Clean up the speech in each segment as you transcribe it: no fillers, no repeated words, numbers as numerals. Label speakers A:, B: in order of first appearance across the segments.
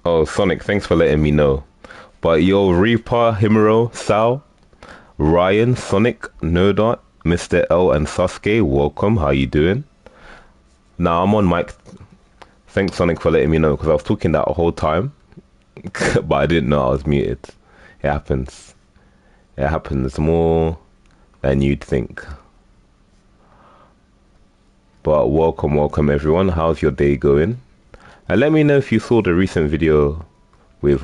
A: Oh, Sonic, thanks for letting me know. But yo, Reaper, Himuro, Sal, Ryan, Sonic, Nerdart, Mr. L, and Sasuke, welcome. How you doing? Now I'm on mic. Thanks, Sonic, for letting me know because I was talking that whole time, but I didn't know I was muted. It happens. It happens more than you'd think. But welcome everyone. How's your day going? And let me know if you saw the recent video with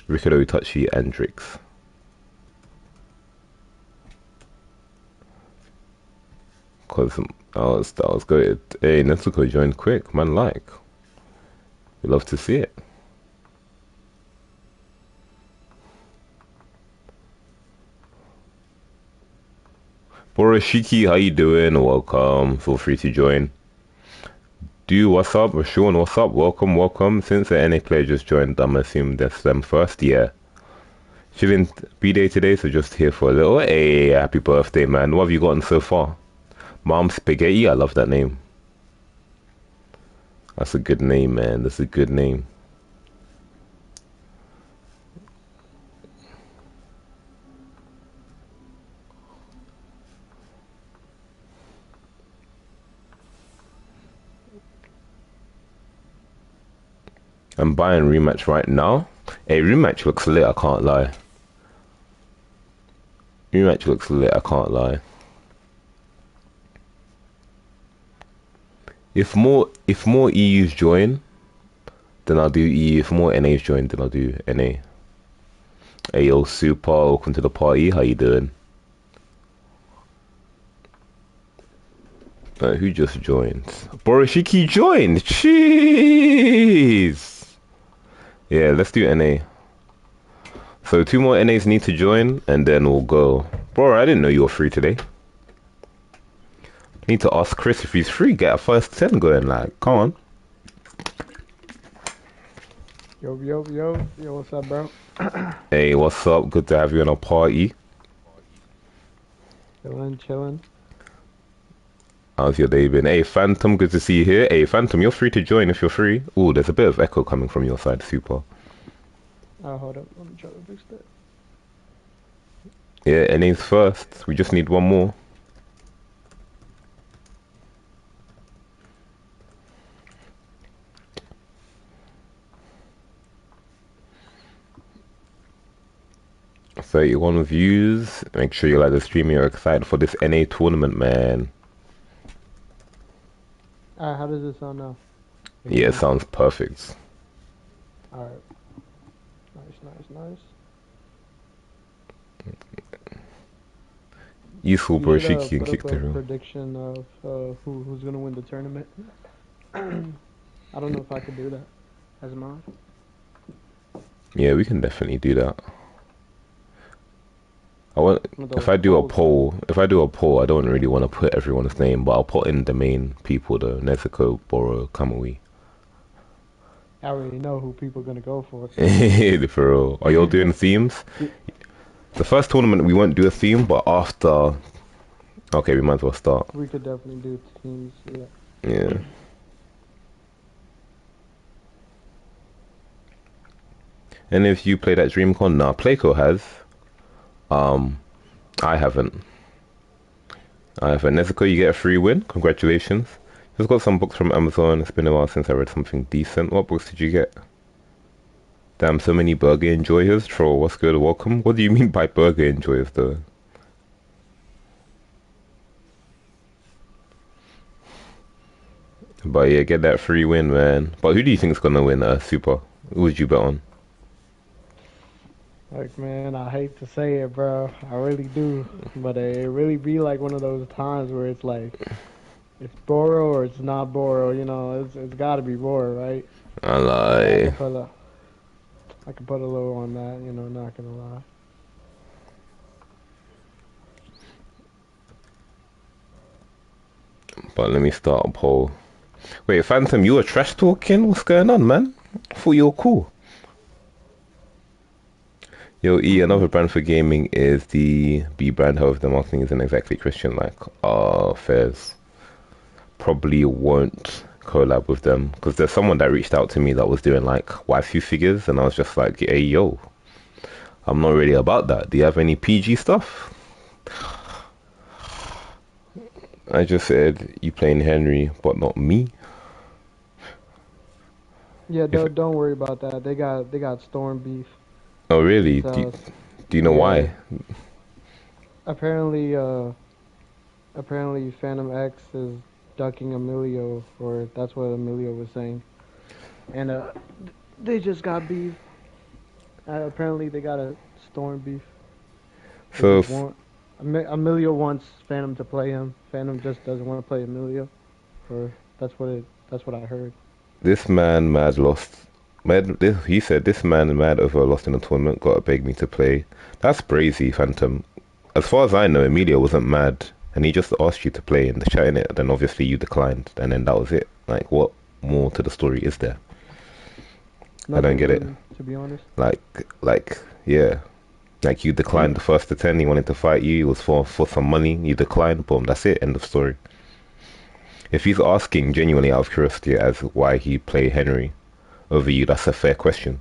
A: Ricardo Itachi and Drix. Cause I was good. Hey, Netsuko joined quick, man. Like, we love to see it. Boroshiki, how you doing? Welcome. Feel free to join. Do what's up? Sean, what's up? Welcome. Since the NA player just joined, I'm assuming that's them first. Yeah. Chilling B-Day today, so just here for a little. Hey, happy birthday, man. What have you gotten so far? Mom Spaghetti, I love that name. That's a good name, man. That's a good name. I'm buying Rematch right now. Hey, Rematch looks lit, I can't lie. Rematch looks lit, I can't lie. If more EUs join, then I'll do EU. If more NAs join, then I'll do NA. Hey yo, Super, welcome to the party. How you doing? Who just joined? Boroshiki joined. Jeez. Yeah, let's do NA. So 2 more NAs need to join, and then we'll go. Bro, I didn't know you were free today. Need to ask Chris if he's free. Get a first 10 going. Like, come on.
B: Yo, what's up, bro?
A: Hey, what's up? Good to have you on a party.
B: Chilling.
A: How's your day been? Hey, Phantom, good to see you here. Hey, Phantom, you're free to join if you're free. Ooh, there's a bit of echo coming from your side. Super.
B: Hold up. Let me try to fix that.
A: Yeah, NA's first. We just need 1 more. .31 views. Make sure you like the stream. You're excited for this NA tournament, man.
B: How does this sound now?
A: Yeah, it sounds perfect.
B: Alright. Nice.
A: Useful,
B: You
A: bro.
B: should
A: Shiki and
B: put
A: kick
B: up
A: the
B: a
A: room.
B: prediction of who's gonna win the tournament. I don't know if I could do that as a mod.
A: Yeah, we can definitely do that. If
B: Those
A: I do a
B: polls,
A: poll, I don't really want to put everyone's name, but I'll put in the main people though. Nezuko, Boro, Kamui.
B: I already know who people are gonna go for.
A: For real. Are y'all doing themes? The first tournament we won't do a theme, but after, okay, we might as well start.
B: We could definitely do teams. Yeah.
A: Yeah. And if you play that DreamCon, nah, Playco has. Um, I haven't. Nezuko, you get a free win. Congratulations. Just got some books from Amazon. It's been a while since I read something decent. What books did you get? Damn, so many burger enjoyers. Troll, what's good? Welcome. What do you mean by burger enjoyers, though? But yeah, get that free win, man. But who do you think's gonna win Super? Who would you bet on?
B: Like, man, I hate to say it, bro. I really do. But it really be like one of those times where it's like, it's Boro or it's not Boro. You know, it's got to be Boro, right?
A: I
B: So
A: lie.
B: I can put a little on that. You know, not gonna lie.
A: But let me start a poll. Wait, Phantom, you were trash talking? What's going on, man? I thought you were cool. Yo, E, another brand for gaming is the B brand. However, the marketing isn't exactly Christian like. Fairs probably won't collab with them because there's someone that reached out to me that was doing like waifu figures, and I was just like, hey yo, I'm not really about that. Do you have any PG stuff? I just said you playing Henry, but not me.
B: Yeah,
A: If
B: don't worry about that. They got Storm beef.
A: oh really?
B: It's
A: Do you know
B: yeah.
A: why?
B: Apparently apparently Phantom X is ducking Emilio, or that's what Emilio was saying. And they just got beef. Apparently they got a Storm beef. They
A: So
B: just want Emilio wants Phantom to play him. Phantom just doesn't want to play Emilio. Or that's what I heard.
A: this man mad lost. He said this man mad over lost in a tournament. Gotta beg me to play. That's brazy, Phantom. As far as I know, Emilio wasn't mad, and he just asked you to play in the chat in it. Then obviously you declined, and then that was it. Like, what more to the story is there? I don't
B: Nothing
A: get it.
B: really, to be honest.
A: Like, yeah. Like you declined the first to 10. He wanted to fight you. It was for some money. You declined. Boom. That's it. End of story. If he's asking genuinely out of curiosity as why he play Henry over you, that's a fair question.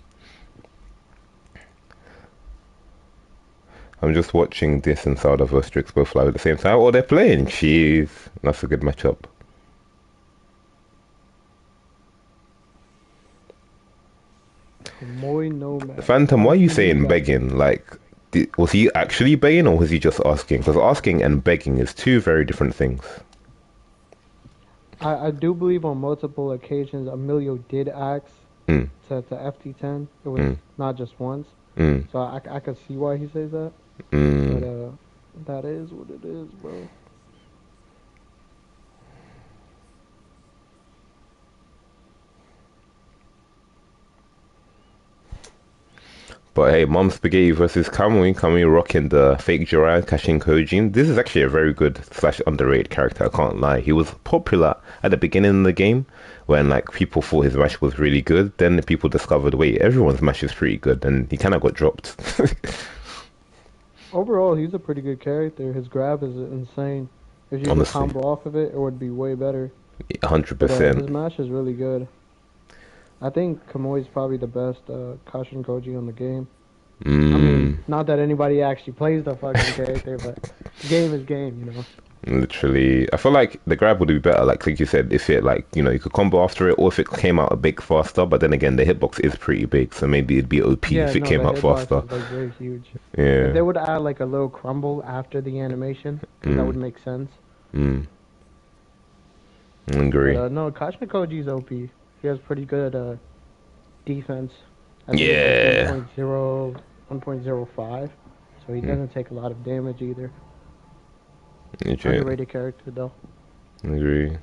A: I'm just watching this and Sauda versus Strix both live at the same time. Oh, they're playing. Jeez. That's a good matchup.
B: Kamoy Nomad.
A: Phantom, why are you
B: Honestly, really
A: saying
B: got.
A: begging? Like, was he actually begging or was he just asking? Because asking and begging is two very different things.
B: I do believe on multiple occasions Emilio did ask
A: Mm,
B: to FT10. It was
A: mm,
B: not just once.
A: mm,
B: So I could see why he says that. But
A: mm.
B: that is what it is, bro.
A: But hey, Mom Spaghetti versus Kamui. Kamui rocking the fake Jiraiya, cashing Kojin. This is actually a very good slash underrated character, I can't lie. He was popular at the beginning of the game when like people thought his match was really good. Then the people discovered, wait, everyone's match is pretty good, and he kind of got dropped.
B: Overall, he's a pretty good character. His grab is insane. If you could
A: Honestly,
B: combo off of it, it would be way better. But
A: 100%.
B: his match is really good. I think Kamoi's probably the best Kashin Koji on the game. I mean,
A: Mm.
B: not that anybody actually plays the fucking character, but game is game, you know.
A: Literally, I feel like the grab would be better, like you said, if it like you could combo after it, or if it came out a bit faster. But then again, the hitbox is pretty big, so maybe it'd be OP
B: Yeah,
A: if it
B: no,
A: came
B: the
A: out
B: hitbox
A: faster.
B: is like very huge. If
A: Yeah.
B: they would add like a little crumble after the animation, that
A: Mm.
B: would make sense.
A: Mm.
B: But
A: Agree.
B: no, Kashin Koji's OP. He has pretty good defense. I think it's like
A: Yeah.
B: 1.0, 1.05. So he
A: Mm.
B: doesn't take a lot of damage either.
A: Legit.
B: Underrated character though.
A: Agree.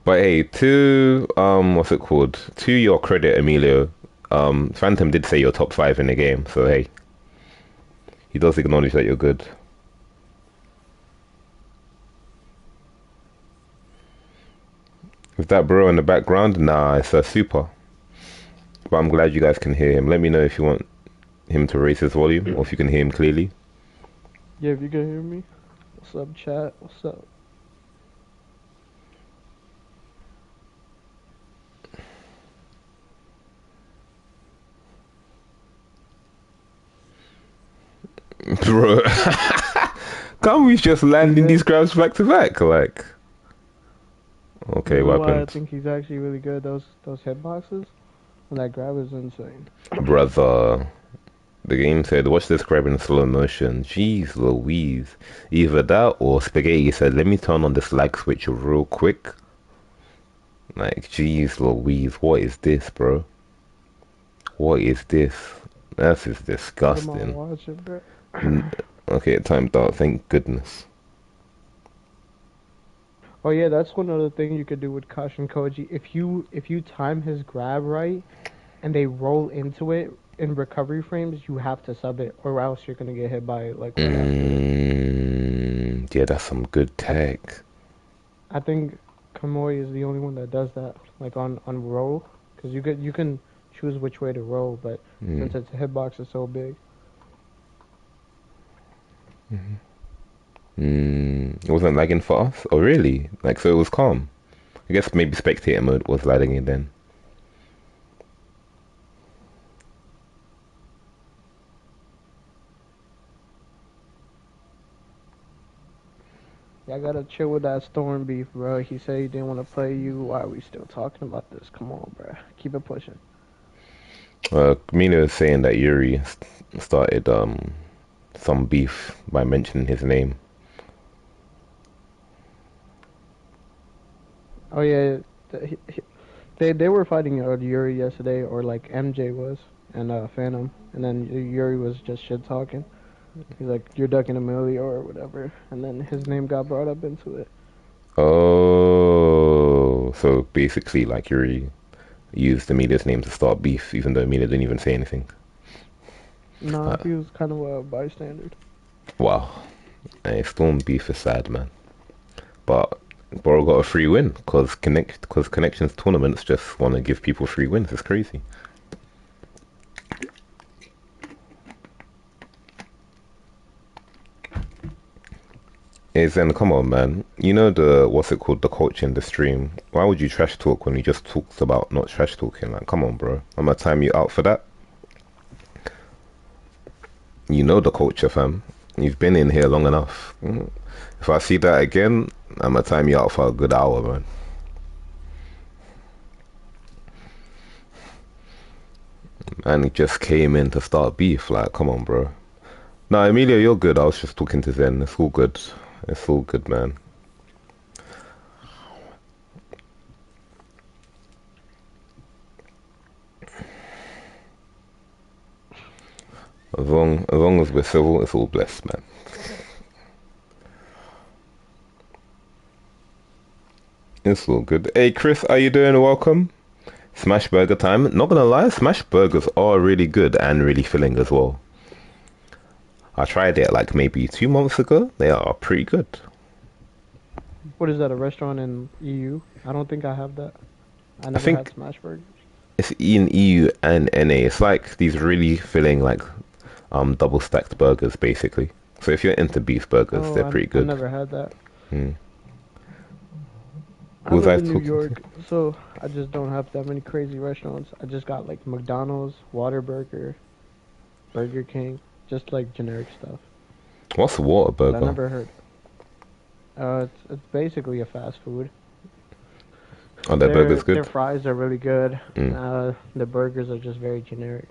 A: But hey, what's it called? To your credit, Emilio, Phantom did say you're top five in the game, so hey, he does acknowledge that you're good. With that bro in the background, nah, it's a super. But I'm glad you guys can hear him. Let me know if you want him to raise his volume or if you can hear him clearly.
B: Yeah, if you can hear me. What's up, chat? What's up?
A: Bro, can't we just
B: You
A: landing these
B: good?
A: grabs back to back? Like,
B: You
A: okay,
B: know
A: what
B: why I
A: happened?
B: think he's actually really good? Those hitboxes and that grab is insane.
A: Brother, the game said, watch this grab in slow motion. Jeez Louise. Either that or Spaghetti said, let me turn on this lag switch real quick. Like, jeez Louise, what is this, bro? What is this? This is
B: Put him on
A: disgusting.
B: watch it, bro.
A: N- Okay, it timed out, thank goodness.
B: Oh yeah, that's one other thing you could do with Kashin Koji. If you time his grab right and they roll into it in recovery frames, you have to sub it, or else you're gonna get hit by it like right after it.
A: Yeah, that's some good
B: I
A: tech.
B: I think Kamui is the only one that does that, like on roll, because you can choose which way to roll, but
A: Mm.
B: since its hitbox is so big,
A: It wasn't lagging for us? Oh, really? Like, so it was calm. I guess maybe spectator mode was lagging in then.
B: Yeah, I gotta chill with that Storm beef, bro. He said he didn't want to play you. Why are we still talking about this? Come on, bro. Keep it pushing.
A: Mina was saying that Yuri started some beef by mentioning his name.
B: Oh yeah, they were fighting Yuri yesterday, or like MJ was, and Phantom, and then Yuri was just shit talking. He's like, "You're ducking Emilio or whatever," and then his name got brought up into it.
A: Oh, so basically, like Yuri used Amelia's name to start beef, even though Amelia didn't even say anything.
B: Nah,
A: Uh,
B: he was kind of a bystander.
A: wow, hey, Storm beef is sad, man. But Boro got a free win because connections tournaments just want to give people free wins. It's crazy. Hey Zen, come on, man. You know the what's it called, the culture in the stream. Why would you trash talk when we just talked about not trash talking? Like, come on, bro. I'm gonna time you out for that. You know the culture, fam. You've been in here long enough. If I see that again, I'm gonna time you out for a good hour, man. And he just came in to start beef. Like, come on, bro. Nah, Emilio, you're good. I was just talking to Zen. It's all good. It's all good, man. As long as we're civil, it's all blessed, man. It's all good. Hey, Chris, how you doing? Welcome. Smash burger time. Not gonna lie, smash burgers are really good and really filling as well. I tried it like maybe 2 months ago. They are pretty good.
B: What is that? A restaurant in EU? I don't think I have that. I
A: I
B: never had
A: think
B: smash burgers.
A: it's in EU and NA. It's like these really filling like double stacked burgers basically. So if you're into beef burgers,
B: Oh,
A: they're pretty
B: I
A: good.
B: never had that.
A: Hmm.
B: I
A: Who was
B: live
A: I
B: in New
A: talking to?
B: York, so I just don't have that many crazy restaurants. I just got like McDonald's, Whataburger, Burger King, just like generic stuff.
A: What's a water
B: But I
A: burger?
B: never heard. It's basically a fast food.
A: Are their
B: Their
A: burgers
B: their
A: good?
B: fries are really good.
A: Mm.
B: The burgers are just very generic.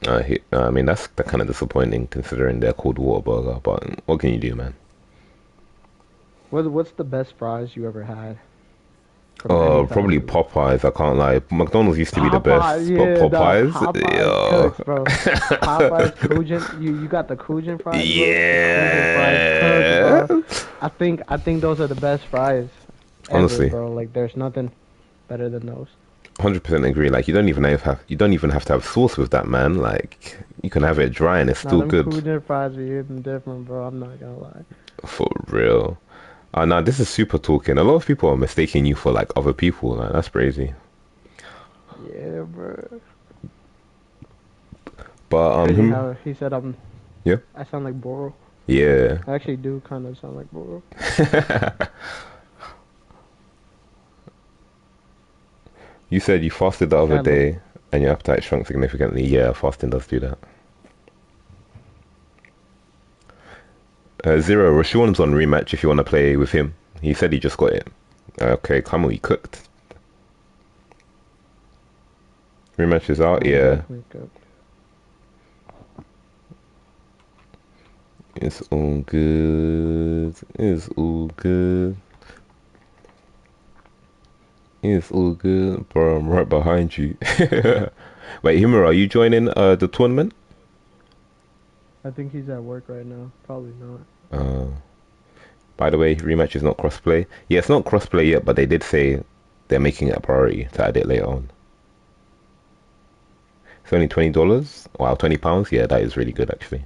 A: I mean that's kind of disappointing considering they're called water burger. But what can you do, man?
B: What's the best fries you ever had from any fast
A: Probably
B: food?
A: Popeyes. I can't lie. McDonald's used to be the
B: Popeyes,
A: best, but
B: yeah, the
A: Popeyes,
B: Popeyes
A: yo,
B: cooks, bro. Popeyes Cajun, you got the Cajun fries, bro. The Cajun fries cook,
A: yeah.
B: bro. I think those are the best fries ever,
A: Honestly,
B: bro. Like there's nothing better than those.
A: 100% agree. Like you don't even have to have sauce with that, man. Like you can have it dry and it's
B: Now
A: still
B: them
A: good.
B: Cajun fries be hitting different, bro. I'm not gonna lie.
A: For real. Now this is super talking. A lot of people are mistaking you for like other people. Like, that's crazy.
B: Yeah, bro.
A: But
B: Crazy how he said
A: yeah,
B: I sound like Boro.
A: yeah.
B: I actually do kind of sound like Boro.
A: You said you fasted the other
B: Kind of.
A: day and your appetite shrunk significantly. Yeah, fasting does do that. Zero, Rashawn's on rematch if you want to play with him. He said he just got it. Okay, come on, we cooked. Rematch is out,
B: I'm
A: yeah.
B: definitely good.
A: It's all good. It's all good. It's all good, bro. I'm right behind you. Wait, Himura, are you joining the tournament?
B: I think he's at work right now. Probably not.
A: Uh, by the way, rematch is not crossplay. Yeah, it's not crossplay yet, but they did say they're making it a priority to add it later on. It's only $20. Wow, £20. Yeah, that is really good actually.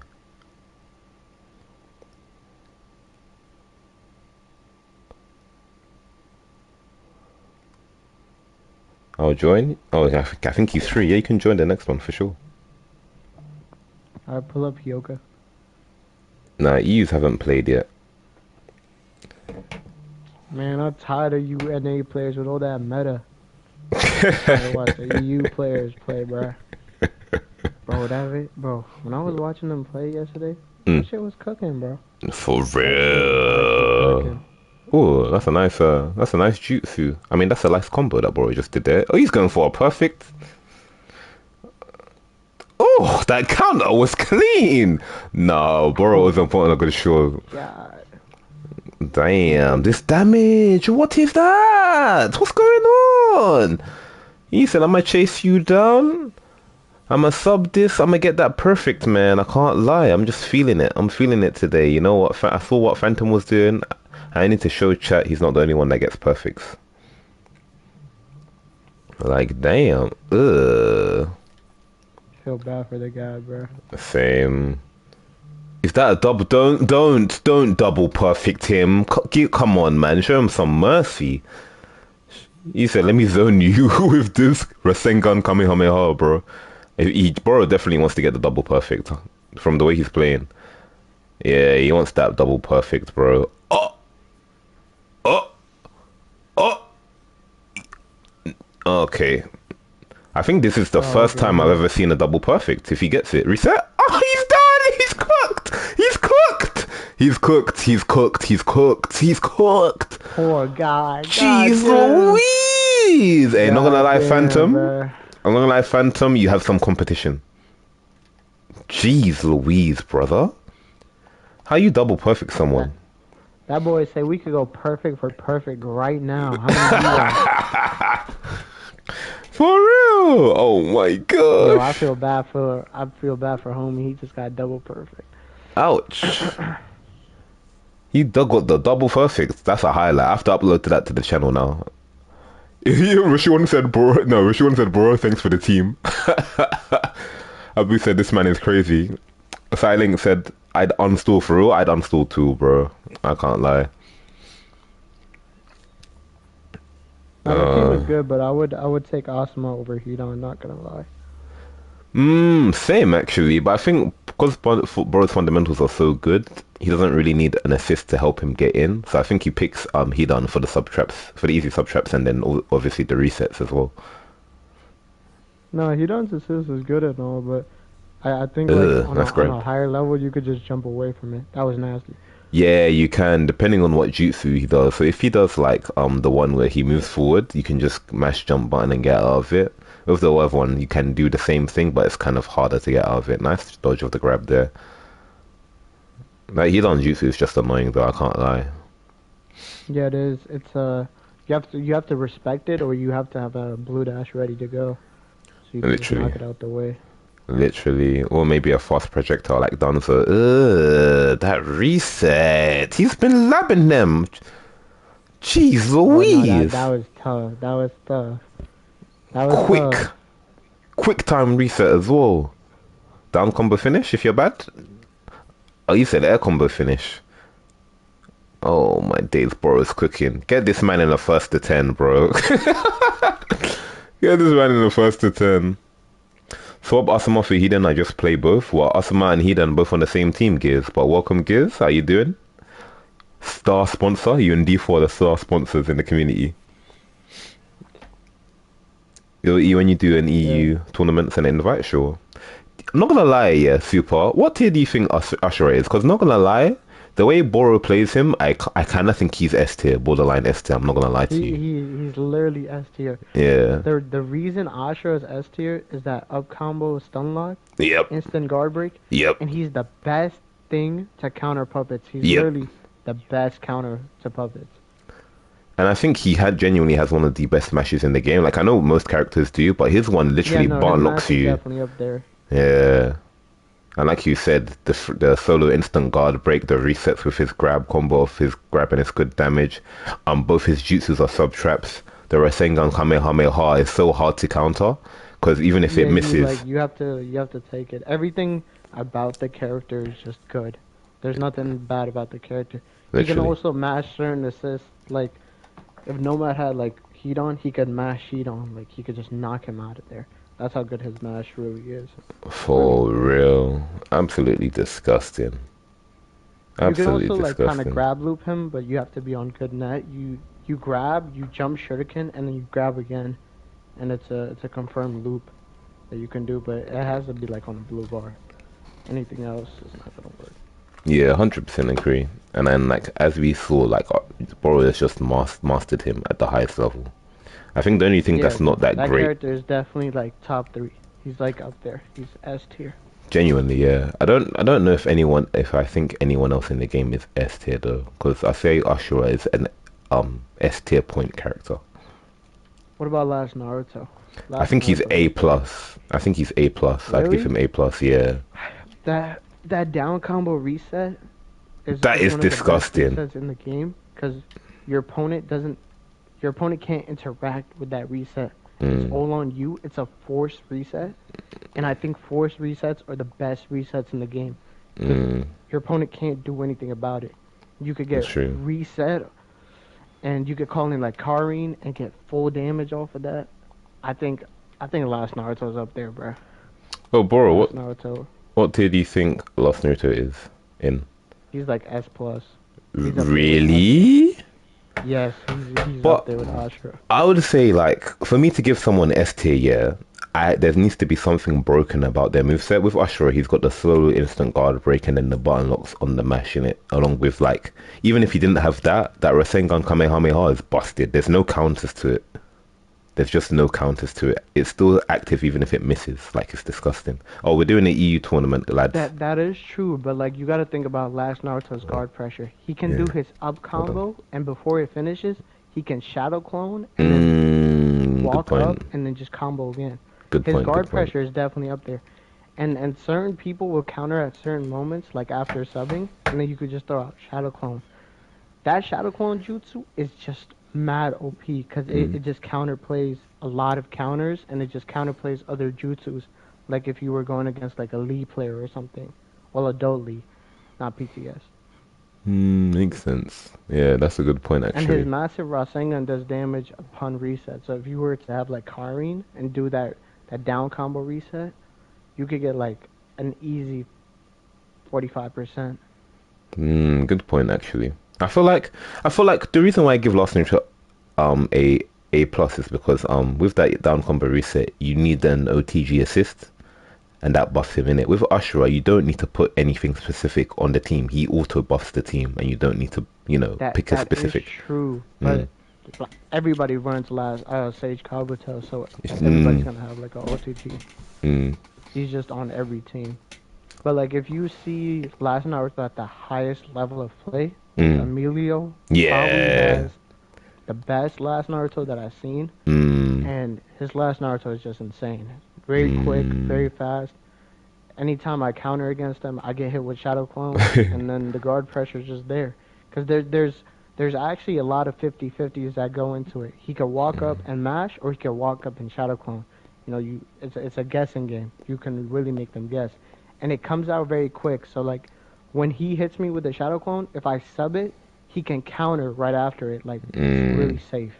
A: I'll join. Oh, I think he's free. Yeah, you can join the next one for sure.
B: Alright, pull up Yoga.
A: Nah, EUs haven't played yet.
B: Man, I'm tired of you NA players with all that meta. Trying to watch the EU players play, bro. Bro. When I was watching them play yesterday,
A: Mm,
B: that shit was cooking, bro.
A: for
B: That shit was actually
A: real.
B: cooking.
A: Oh, that's a nice jutsu. I mean, that's a nice combo that Boro just did there. Oh, he's going for a perfect. Oh, that counter was clean. No, Boro
B: Oh
A: wasn't putting a good show.
B: God.
A: Damn, this damage. What is that? What's going on? He said, I'm gonna chase you down. I'm gonna sub this. I'm gonna get that perfect, man. I can't lie. I'm just feeling it. I'm feeling it today. You know what? I saw what Phantom was doing. I need to show chat he's not the only one that gets perfects. Like, damn. Ugh.
B: Feel bad for the guy, bro.
A: Same. Is that a double? Don't double perfect him. Come on, man. Show him some mercy. He said, let me zone you with this Rasengan Kamehameha, bro. Bro definitely wants to get the double perfect from the way he's playing. Yeah, he wants that double perfect, bro. Oh, oh, oh. Okay. I think this is the
B: Oh,
A: first time I've
B: God.
A: ever seen a double perfect. If he gets it, reset. Oh, he's done. He's cooked. He's cooked. He's cooked. He's cooked. He's cooked. He's cooked.
B: Poor guy. God
A: Jeez
B: damn.
A: Louise. Hey, not gonna
B: God
A: lie,
B: damn,
A: Phantom.
B: bro.
A: I'm not gonna lie, Phantom. You have some competition. Jeez Louise, brother. How you double perfect someone?
B: That that boy say we could go perfect for perfect right now. How many you got?
A: For real? Oh my
B: Yo,
A: gosh.
B: I feel bad for homie. He just got double perfect.
A: Ouch. He dug got the double perfect. That's a highlight. I have to upload that to the channel now. Rashawn said, bro. No, Rashawn said, bro, thanks for the team. Abu said, this man is crazy. Silink said, I'd uninstall for real. I'd uninstall too, bro. I can't lie.
B: Now the team is good, but I would take Asuma over Hito. I'm not gonna lie.
A: Same actually, but I think because Bro's fundamentals are so good, he doesn't really need an assist to help him get in. So I think he picks Hidan for the sub traps, for the easy sub traps, and then obviously the resets as well.
B: No, Hido's assist is good and all, but I think like
A: Ugh,
B: on a
A: that's
B: on
A: great.
B: a higher level you could just jump away from it. That was nasty.
A: Yeah, you can, depending on what jutsu he does. So if he does like the one where he moves forward, you can just mash jump button and get out of it. With the other one, you can do the same thing, but it's kind of harder to get out of it. Nice dodge of the grab there. Like Hidan jutsu is just annoying though, I can't lie.
B: Yeah, it is. It's you have to respect it, or you have to have a blue dash ready to go, so you can just
A: Literally.
B: knock it out the way.
A: Literally. Or maybe a fast projectile like Danzo. That reset. He's been labbing them. Jeez
B: Oh no, that
A: Louise.
B: was tough. That was tough. That was
A: Quick.
B: tough.
A: Quick time reset as well. Down combo finish if you're bad. Oh, you said air combo finish. Oh my days, bro is cooking. Get this man in the first to 10, bro. Get this man in the first to 10. Swap Asuma for Hiden, I just play both. Well, Asuma and Hiden both on the same team, Gears. But welcome, Gears. How you doing? Star sponsor. You and D4 are the star sponsors in the community. When you do an
B: Yeah.
A: EU tournaments and invite, sure. I'm not gonna lie, yeah, Super. What tier do you think Ashura is? Because not gonna lie, the way Boro plays him, I kind of think he's S tier, borderline S tier. I'm not gonna lie to
B: He
A: you.
B: he he's literally S tier.
A: Yeah.
B: The reason Ashura is S tier is that up combo stun lock,
A: Yep.
B: instant guard break,
A: Yep.
B: and he's the best thing to counter puppets. He's
A: Yep.
B: literally the best counter to puppets.
A: And I think he had genuinely has one of the best smashes in the game. Like I know most characters do, but his one
B: Yeah,
A: literally
B: no, his
A: bar locks
B: mash is
A: you.
B: definitely up there.
A: Yeah. And like you said, the solo instant guard break, the resets with his grab combo of his grab and his good damage. Both his jutsus are sub traps. The Rasengan Kamehameha is so hard to counter because even if
B: Yeah,
A: it misses,
B: you have to take it. Everything about the character is just good. There's nothing bad about the character. He can
A: literally,
B: also mash certain assists. Like if Nomad had like heat on, he could mash heat on. Like he could just knock him out of there. That's how good his mash really is. Really
A: for
B: good.
A: real, absolutely disgusting.
B: You can
A: Absolutely
B: also like kind of
A: disgusting.
B: grab loop him, but you have to be on good net. You grab, you jump shuriken, and then you grab again, and it's a confirmed loop that you can do, but it has to be like on a blue bar. Anything else is not gonna work.
A: Yeah, 100% agree. And then, like, as we saw, like, Boro has just mastered him at the highest level. I think the only thing
B: Yeah,
A: that's not that
B: that
A: great,
B: character is definitely like top three. He's like up there. He's S tier.
A: genuinely, yeah. I don't know if I think anyone else in the game is S tier though, because I say Ashura is an S tier point character.
B: What about last Naruto?
A: I
B: Last
A: think he's
B: Naruto's
A: A
B: up there.
A: plus. I think he's A plus. I'd give
B: Really?
A: him A plus. Yeah,
B: That down combo reset
A: that
B: is
A: is
B: one of the best
A: disgusting.
B: resets in the game because your opponent doesn't your opponent can't interact with that reset. It's
A: Mm,
B: all on you. It's a forced reset, and I think forced resets are the best resets in the game because
A: mm,
B: your opponent can't do anything about it. You could
A: that's
B: get
A: true.
B: reset, and you could call in like Karine and get full damage off of that. I think I think last Naruto's up there, bro.
A: Oh, Boro,
B: Last Naruto,
A: what tier do you think Lost Naruto is in?
B: he's like S plus. He's up there with Ashura.
A: Really?
B: Yes, he's up
A: But
B: there with Ashura.
A: I would say, like, for me to give someone S tier, yeah, there needs to be something broken about their moveset. With Ashura, he's got the slow instant guard break and then the button locks on the mash in it, along with, like, even if he didn't have that, that Rasengan Kamehameha is busted. There's no counters to it. There's just no counters to it. It's still active even if it misses. Like, it's disgusting. Oh, we're doing an EU tournament, lads.
B: That is true, but like you got to think about last Naruto's guard pressure. He can
A: Yeah,
B: do his up
A: hold on.
B: combo, and before it finishes, he can shadow clone and then
A: Good
B: walk
A: point.
B: up and then just combo again.
A: Good
B: His
A: point. Good
B: guard
A: point.
B: pressure is definitely up there, and certain people will counter at certain moments, like after subbing, and then you could just throw out shadow clone. That shadow clone jutsu is just mad OP because
A: Mm,
B: it just counterplays a lot of counters and it just counterplays other jutsus. Like if you were going against like a Lee player or something. Well, adult Lee, not PTS.
A: makes sense. Yeah, that's a good point,
B: And his
A: actually.
B: massive Rasengan does damage upon reset. So if you were to have like Karine and do that down combo reset, you could get like an easy 45%.
A: Good point, actually. I feel like the reason why I give Last Ninja a plus is because with that down combo reset, you need an OTG assist, and that buffs him in it. With Ashura, you don't need to put anything specific on the team. He auto buffs the team, and you don't need to, pick a
B: That is
A: specific.
B: true,
A: Mm,
B: but everybody runs last Sage Kabuto, so everybody's
A: mm,
B: gonna have like a OTG.
A: mm,
B: He's just on every team. But like if you see last Naruto at the highest level of play,
A: mm.
B: Emilio probably
A: Yeah.
B: has the best last Naruto that I've seen,
A: Mm,
B: and his last Naruto is just insane. Very quick,
A: mm.
B: very fast. Anytime I counter against him, I get hit with Shadow Clone, and then the guard pressure is just there. Because there's actually a lot of 50-50s that go into it. He could walk up and mash, or he could walk up and Shadow Clone. It's a guessing game. You can really make them guess, and it comes out very quick. So like, when he hits me with the Shadow Clone, if I sub it, he can counter right after it. Like it's really
A: Mm.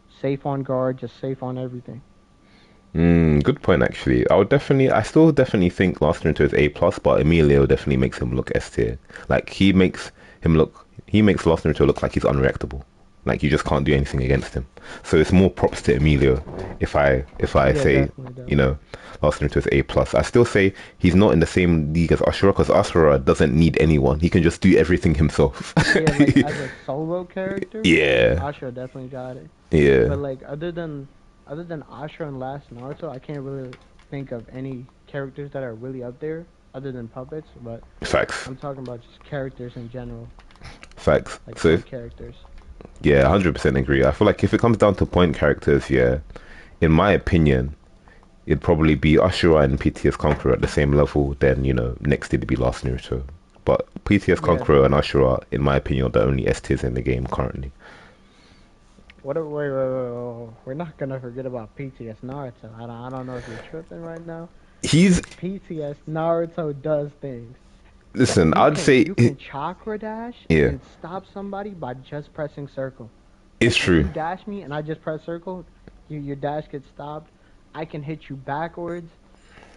B: safe on guard, just safe on everything.
A: Good point actually. I still definitely think Last Naruto is A plus, but Emilio definitely makes him look S tier. Like he makes Last Naruto look like he's unreactable. Like you just can't do anything against him. So it's more props to Emilio if I
B: Yeah,
A: say,
B: definitely,
A: you
B: definitely.
A: know, Last Naruto is A plus. I still say he's not in the same league as Ashura because Ashura doesn't need anyone. He can just do everything himself.
B: Yeah, like as a solo character,
A: Yeah,
B: Ashura definitely got it.
A: yeah.
B: But like other than Ashura and Last Naruto, I can't really think of any characters that are really up there other than puppets. But
A: Facts.
B: I'm talking about just characters in general,
A: Facts.
B: like
A: So
B: point
A: if
B: characters.
A: Yeah, 100% agree. I feel like if it comes down to point characters, yeah, in my opinion, it'd probably be Ashura and PTS Conqueror at the same level. Then, next it'd be Last Naruto. But PTS
B: Yeah.
A: Conqueror and Ashura, in my opinion, are the only S tiers in the game currently.
B: We're not gonna forget about PTS Naruto. I don't know if you're tripping right now,
A: He's,
B: but PTS Naruto does things.
A: listen, I'd say,
B: You can chakra dash
A: yeah,
B: and stop somebody by just pressing circle.
A: it's
B: Like if
A: true.
B: you dash me and I just press circle, your dash gets stopped. I can hit you backwards.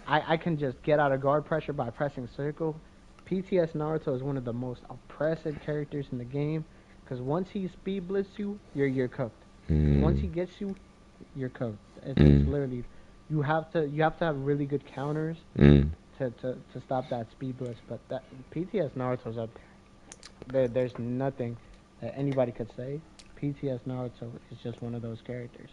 B: I can just get out of guard pressure by pressing circle. PTS Naruto is one of the most oppressive characters in the game, because once he speed blitz you, you're cooked. Once
A: Mm,
B: he gets you, you're cooked. It's
A: mm,
B: literally you have to have really good counters
A: mm.
B: to stop that speed blitz. But that PTS Naruto's up there. There's nothing that anybody could say. PTS Naruto is just one of those characters.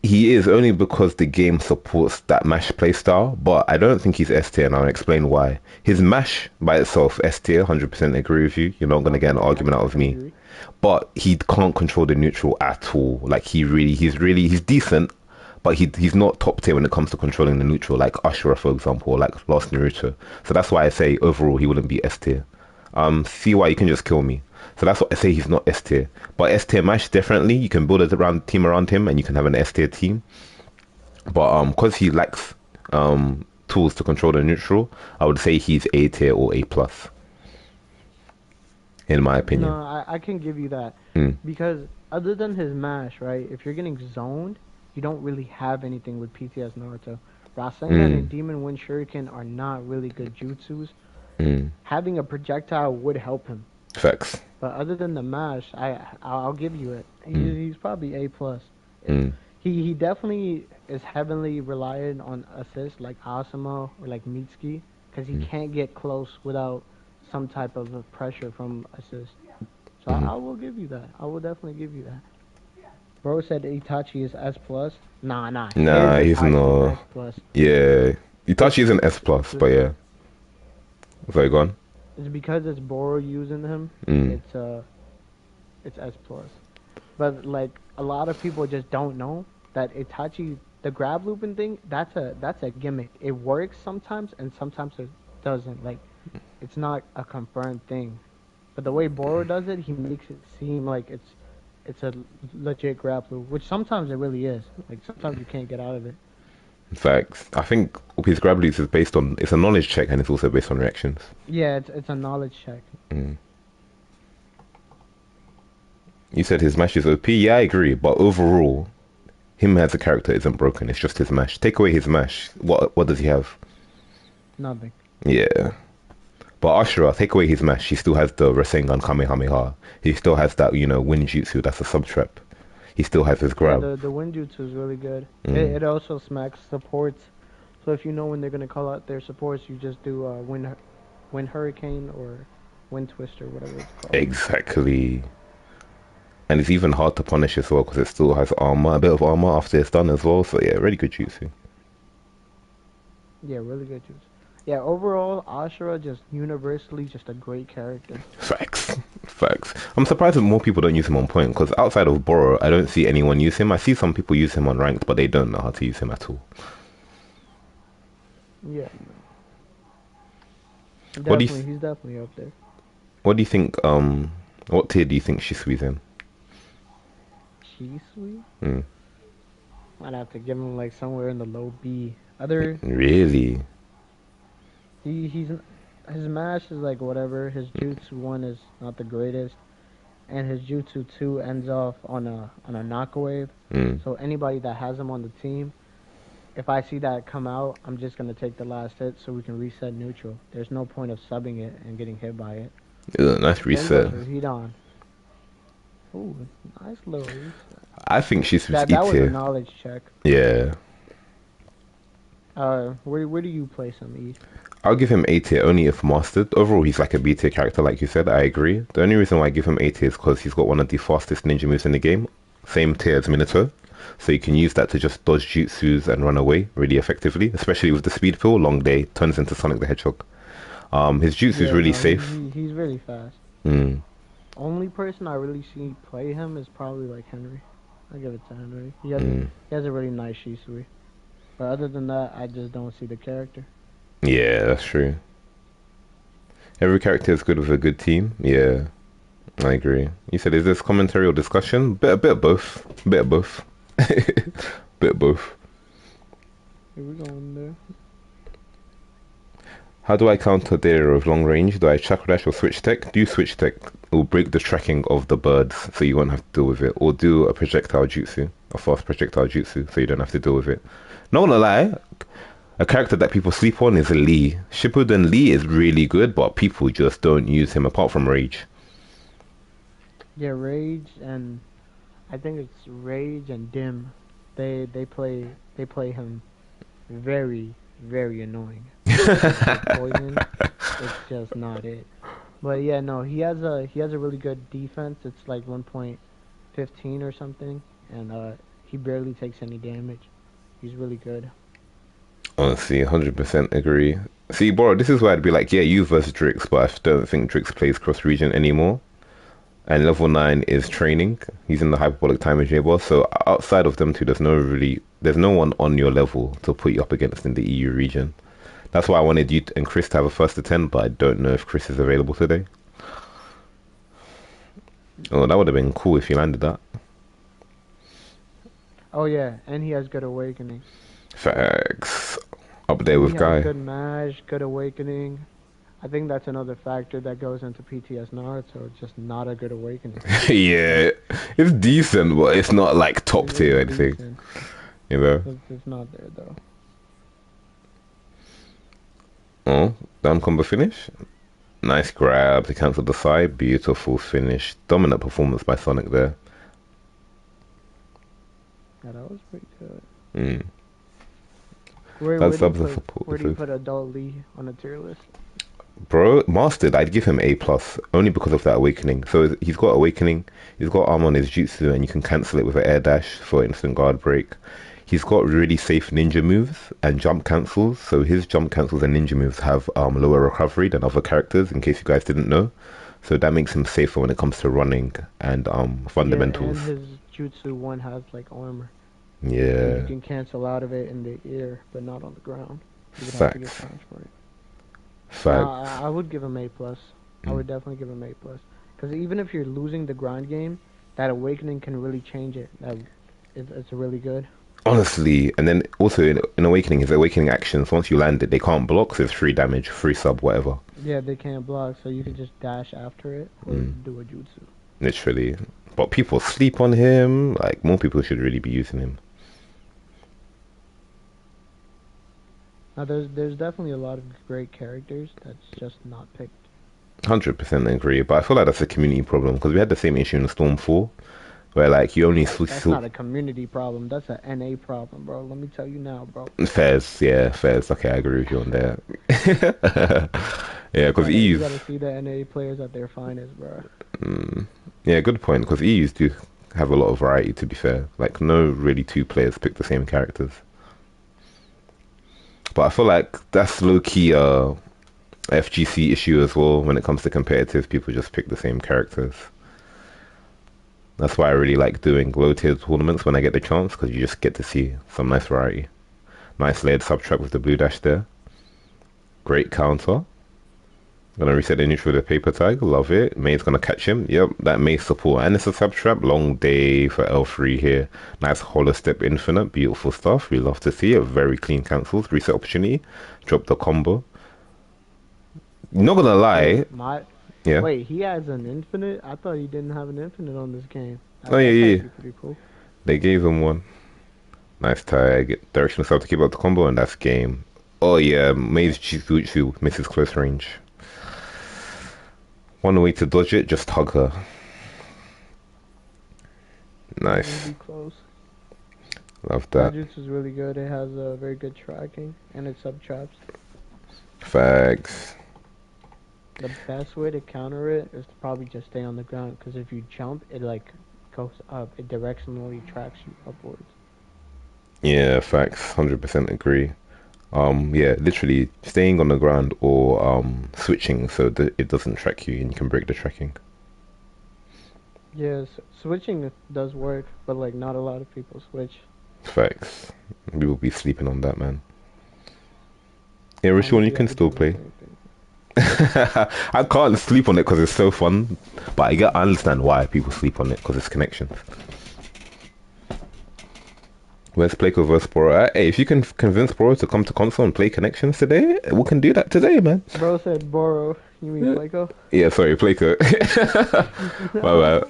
A: He is only because the game supports that mash playstyle, but I don't think he's S tier, and I'll explain why. His mash by itself, S tier, 100% agree with you. You're not going to get an
B: Okay,
A: argument out
B: I
A: of
B: can
A: me.
B: agree.
A: But he can't control the neutral at all. Like he's decent, but he's not top tier when it comes to controlling the neutral, like Ashura, for example, or like Last Naruto. So that's why I say overall he wouldn't be S tier. CY, you can just kill me. So that's what I say he's not S tier. But S tier Mash definitely you can build a team around him and you can have an S tier team. But because he lacks tools to control the neutral, I would say he's A tier or A plus, in my
B: No,
A: opinion.
B: I can give you that
A: Mm,
B: because other than his mash, right? If you're getting zoned, you don't really have anything with PTS Naruto. Rasengan
A: mm,
B: and Demon Wind Shuriken are not really good jutsus.
A: mm.
B: Having a projectile would help him,
A: Facts.
B: but other than the mash, I'll give you it.
A: Mm,
B: He's probably A plus.
A: mm,
B: He definitely is heavily reliant on assists like Asuma or like Mitsuki because he
A: mm,
B: can't get close without some type of pressure from assist. So
A: mm.
B: I will give you that. I will definitely give you that. Bro said Itachi is S plus. Nah. His
A: Nah, he's
B: Itachi is
A: not.
B: S plus.
A: Yeah,
B: It's
A: Itachi is an S plus,
B: it's
A: but yeah. Sorry, go on.
B: it's because it's Boro using him.
A: Mm,
B: It's it's S plus. But like a lot of people just don't know that Itachi the grab looping thing that's a gimmick. It works sometimes and sometimes it doesn't. Like it's not a confirmed thing. But the way Boro does it, he makes it seem like it's a legit grab loop, which sometimes it really is. Like sometimes you can't get out of it.
A: facts. I think his grab leads is based on it's a knowledge check and it's also based on reactions.
B: Yeah, it's a knowledge check.
A: Mm. You said his mash is OP. Yeah, I agree. But overall, him as a character isn't broken. It's just his mash. Take away his mash. What does he have?
B: Nothing.
A: Yeah. But Ashura, take away his mash. He still has the Rasengan Kamehameha. He still has that, wind jutsu. That's a sub trap. He still has his
B: Yeah,
A: grab.
B: the Winjutsu is really good.
A: Mm.
B: It also smacks supports. So if you know when they're gonna call out their supports, you just do wind hurricane or wind twister, whatever it's called.
A: Exactly. And it's even hard to punish as well because it still has armor, a bit of armor after it's done as well. So yeah, really good jutsu.
B: Yeah, really good jutsu. Yeah, overall, Ashura just universally just a great character.
A: Facts. Facts. I'm surprised that more people don't use him on point because outside of Boro, I don't see anyone use him. I see some people use him on ranked, but they don't know how to use him at all.
B: Yeah,
A: What do you
B: definitely, he's definitely up there.
A: what do you think? What tier do you think Shisui's in?
B: Shisui?
A: Mm.
B: Might have to give him like somewhere in the low B. Other,
A: Really?
B: he's his mash is like whatever. His jutsu one is not the greatest, and his jutsu two ends off on a knockawave.
A: Mm.
B: So anybody that has him on the team, if I see that come out, I'm just gonna take the last hit so we can reset neutral. There's no point of subbing it and getting hit by it.
A: Ugh, nice
B: Same goes
A: reset.
B: for Hidan. Ooh, nice little reset.
A: I think Shisui's E
B: That was a
A: tier.
B: knowledge check.
A: Yeah.
B: Where do you place him, E?
A: I'll give him A tier only if mastered. Overall, he's like a B tier character, like you said. I agree. The only reason why I give him A tier is because he's got one of the fastest ninja moves in the game, same tier as Minato. So you can use that to just dodge jutsus and run away really effectively, especially with the speed pill. Long day turns into Sonic the Hedgehog. His jutsu is
B: Yeah,
A: really
B: no,
A: safe.
B: he's really fast.
A: Mm,
B: Only person I really see play him is probably like Henry. I give it to Henry.
A: mm.
B: He has a really nice Shisui. But other than that, I just don't see the character.
A: Yeah, that's true. Every character is good with a good team. Yeah, I agree. You said, is this commentary or discussion? A bit of both. Bit of both. Bit of both.
B: Here we go in there.
A: How do I counter data of long range? Do I chakra dash or switch tech? Do switch tech. It will break the tracking of the birds so you won't have to deal with it. Or do a projectile jutsu, a fast projectile jutsu, so you don't have to deal with it. Not gonna lie, A character that people sleep on is Lee. Shippuden Lee is really good, but people just don't use him apart from Rage.
B: Yeah, Rage and I think it's Rage and Dim. They play him very annoying. Like Poison, it's just not it. But yeah, no, he has a really good defense. It's like 1.15 or something, and he barely takes any damage. He's really good.
A: Honestly, 100% agree. See, bro, this is why I'd be like, yeah, you versus Drix, but I don't think Drix plays cross region anymore. And level 9 is training. He's in the hyperbolic time machine boss. So outside of them two, there's no one on your level to put you up against in the EU region. That's why I wanted you and Chris to have a first to 10, but I don't know if Chris is available today. Oh, that would have been cool if you landed that.
B: Oh yeah, and he has good awakening.
A: Facts. Up there
B: He
A: with
B: has
A: Guy.
B: good mash, good awakening. I think that's another factor that goes into PTS Naruto. It's just not a good awakening.
A: Yeah, it's decent, but it's not like top tier or
B: It's
A: anything,
B: decent.
A: you know?
B: It's not there though.
A: Oh, down combo finish. Nice grab to cancel the side. Beautiful finish. Dominant performance by Sonic there.
B: Yeah, that was pretty good.
A: Mm.
B: Where
A: That's
B: where do you
A: up the
B: put
A: support.
B: where do you put Adult Lee on a tier list?
A: Bro, Mastered, I'd give him A plus only because of that awakening. So he's got awakening, he's got armor on his jutsu, and you can cancel it with an air dash for instant guard break. He's got really safe ninja moves and jump cancels. So his jump cancels and ninja moves have lower recovery than other characters. In case you guys didn't know, so that makes him safer when it comes to running and
B: Yeah,
A: fundamentals.
B: and his Jutsu one has like armor, and you
A: Yeah,
B: can cancel out of it in the air, but not on the ground. You would have to get
A: facts,
B: charged for it. Now,
A: facts.
B: I would give him A plus. I
A: Mm.
B: would definitely give him A plus. Because even if you're losing the grind game, that awakening can really change it. It's really good.
A: Honestly, and then also in Awakening, his Awakening actions, once you land it, they can't block, so it's free damage, free sub, whatever.
B: Yeah, they can't block, so you can just dash after it or
A: Mm,
B: do a jutsu.
A: literally. But people sleep on him. Like, more people should really be using him.
B: Now, there's definitely a lot of great characters that's just not picked.
A: 100% agree. But I feel like that's a community problem because we had the same issue in Storm 4 where, like, you only
B: That's not a community problem. That's a NA problem, bro. Let me tell you now, bro.
A: Fairs, yeah, Fairs. Okay, I agree with you on that. Yeah, because
B: You
A: E's.
B: gotta see the NA players at their finest, bro.
A: Mm, yeah, good point. Because E's do have a lot of variety, to be fair. Like, no really two players pick the same characters. But I feel like that's low key FGC issue as well when it comes to competitive. People just pick the same characters. That's why I really like doing low tier tournaments when I get the chance because you just get to see some nice variety. Nice layered sub trap with the blue dash there. Great counter. Gonna reset the neutral with a paper tag. Love it. May's gonna catch him. Yep, that May support. And it's a sub trap. Long day for L3 here. Nice hollow step infinite. Beautiful stuff. We love to see it. Very clean cancels. Reset opportunity. Drop the combo. Not gonna lie.
B: Wait, my
A: Yeah.
B: wait, he has an infinite? I thought he didn't have an infinite on this game.
A: Oh yeah,
B: That's
A: yeah.
B: actually pretty cool.
A: They gave him one. Nice tag. Direction himself to keep up the combo, and that's game. Oh yeah, May's Jutsu misses close range. One way to dodge it, just hug her.
B: Yeah, it'll
A: Nice.
B: be close.
A: Love
B: That
A: that.
B: jutsu is really good. It has a very good tracking and it sub traps.
A: Fags.
B: The best way to counter it is to probably just stay on the ground because if you jump, it like goes up. It directionally tracks you upwards.
A: Yeah, facts. 100% agree. Yeah, literally staying on the ground or switching so that it doesn't track you and you can break the tracking.
B: Yes, switching does work, but like not a lot of people switch.
A: Facts. We will be sleeping on that, man. Yeah, Rishon, you
B: Honestly, I
A: can
B: be
A: still
B: doing the
A: play.
B: same thing.
A: I can't sleep on it because it's so fun, but I understand why people sleep on it because it's connections. Where's Playco versus Boro? Hey, if you can convince Boro to come to console and play connections today, we can do that today, man.
B: Bro said borrow. You mean
A: Yeah,
B: Flaco?
A: yeah, sorry, Playco. My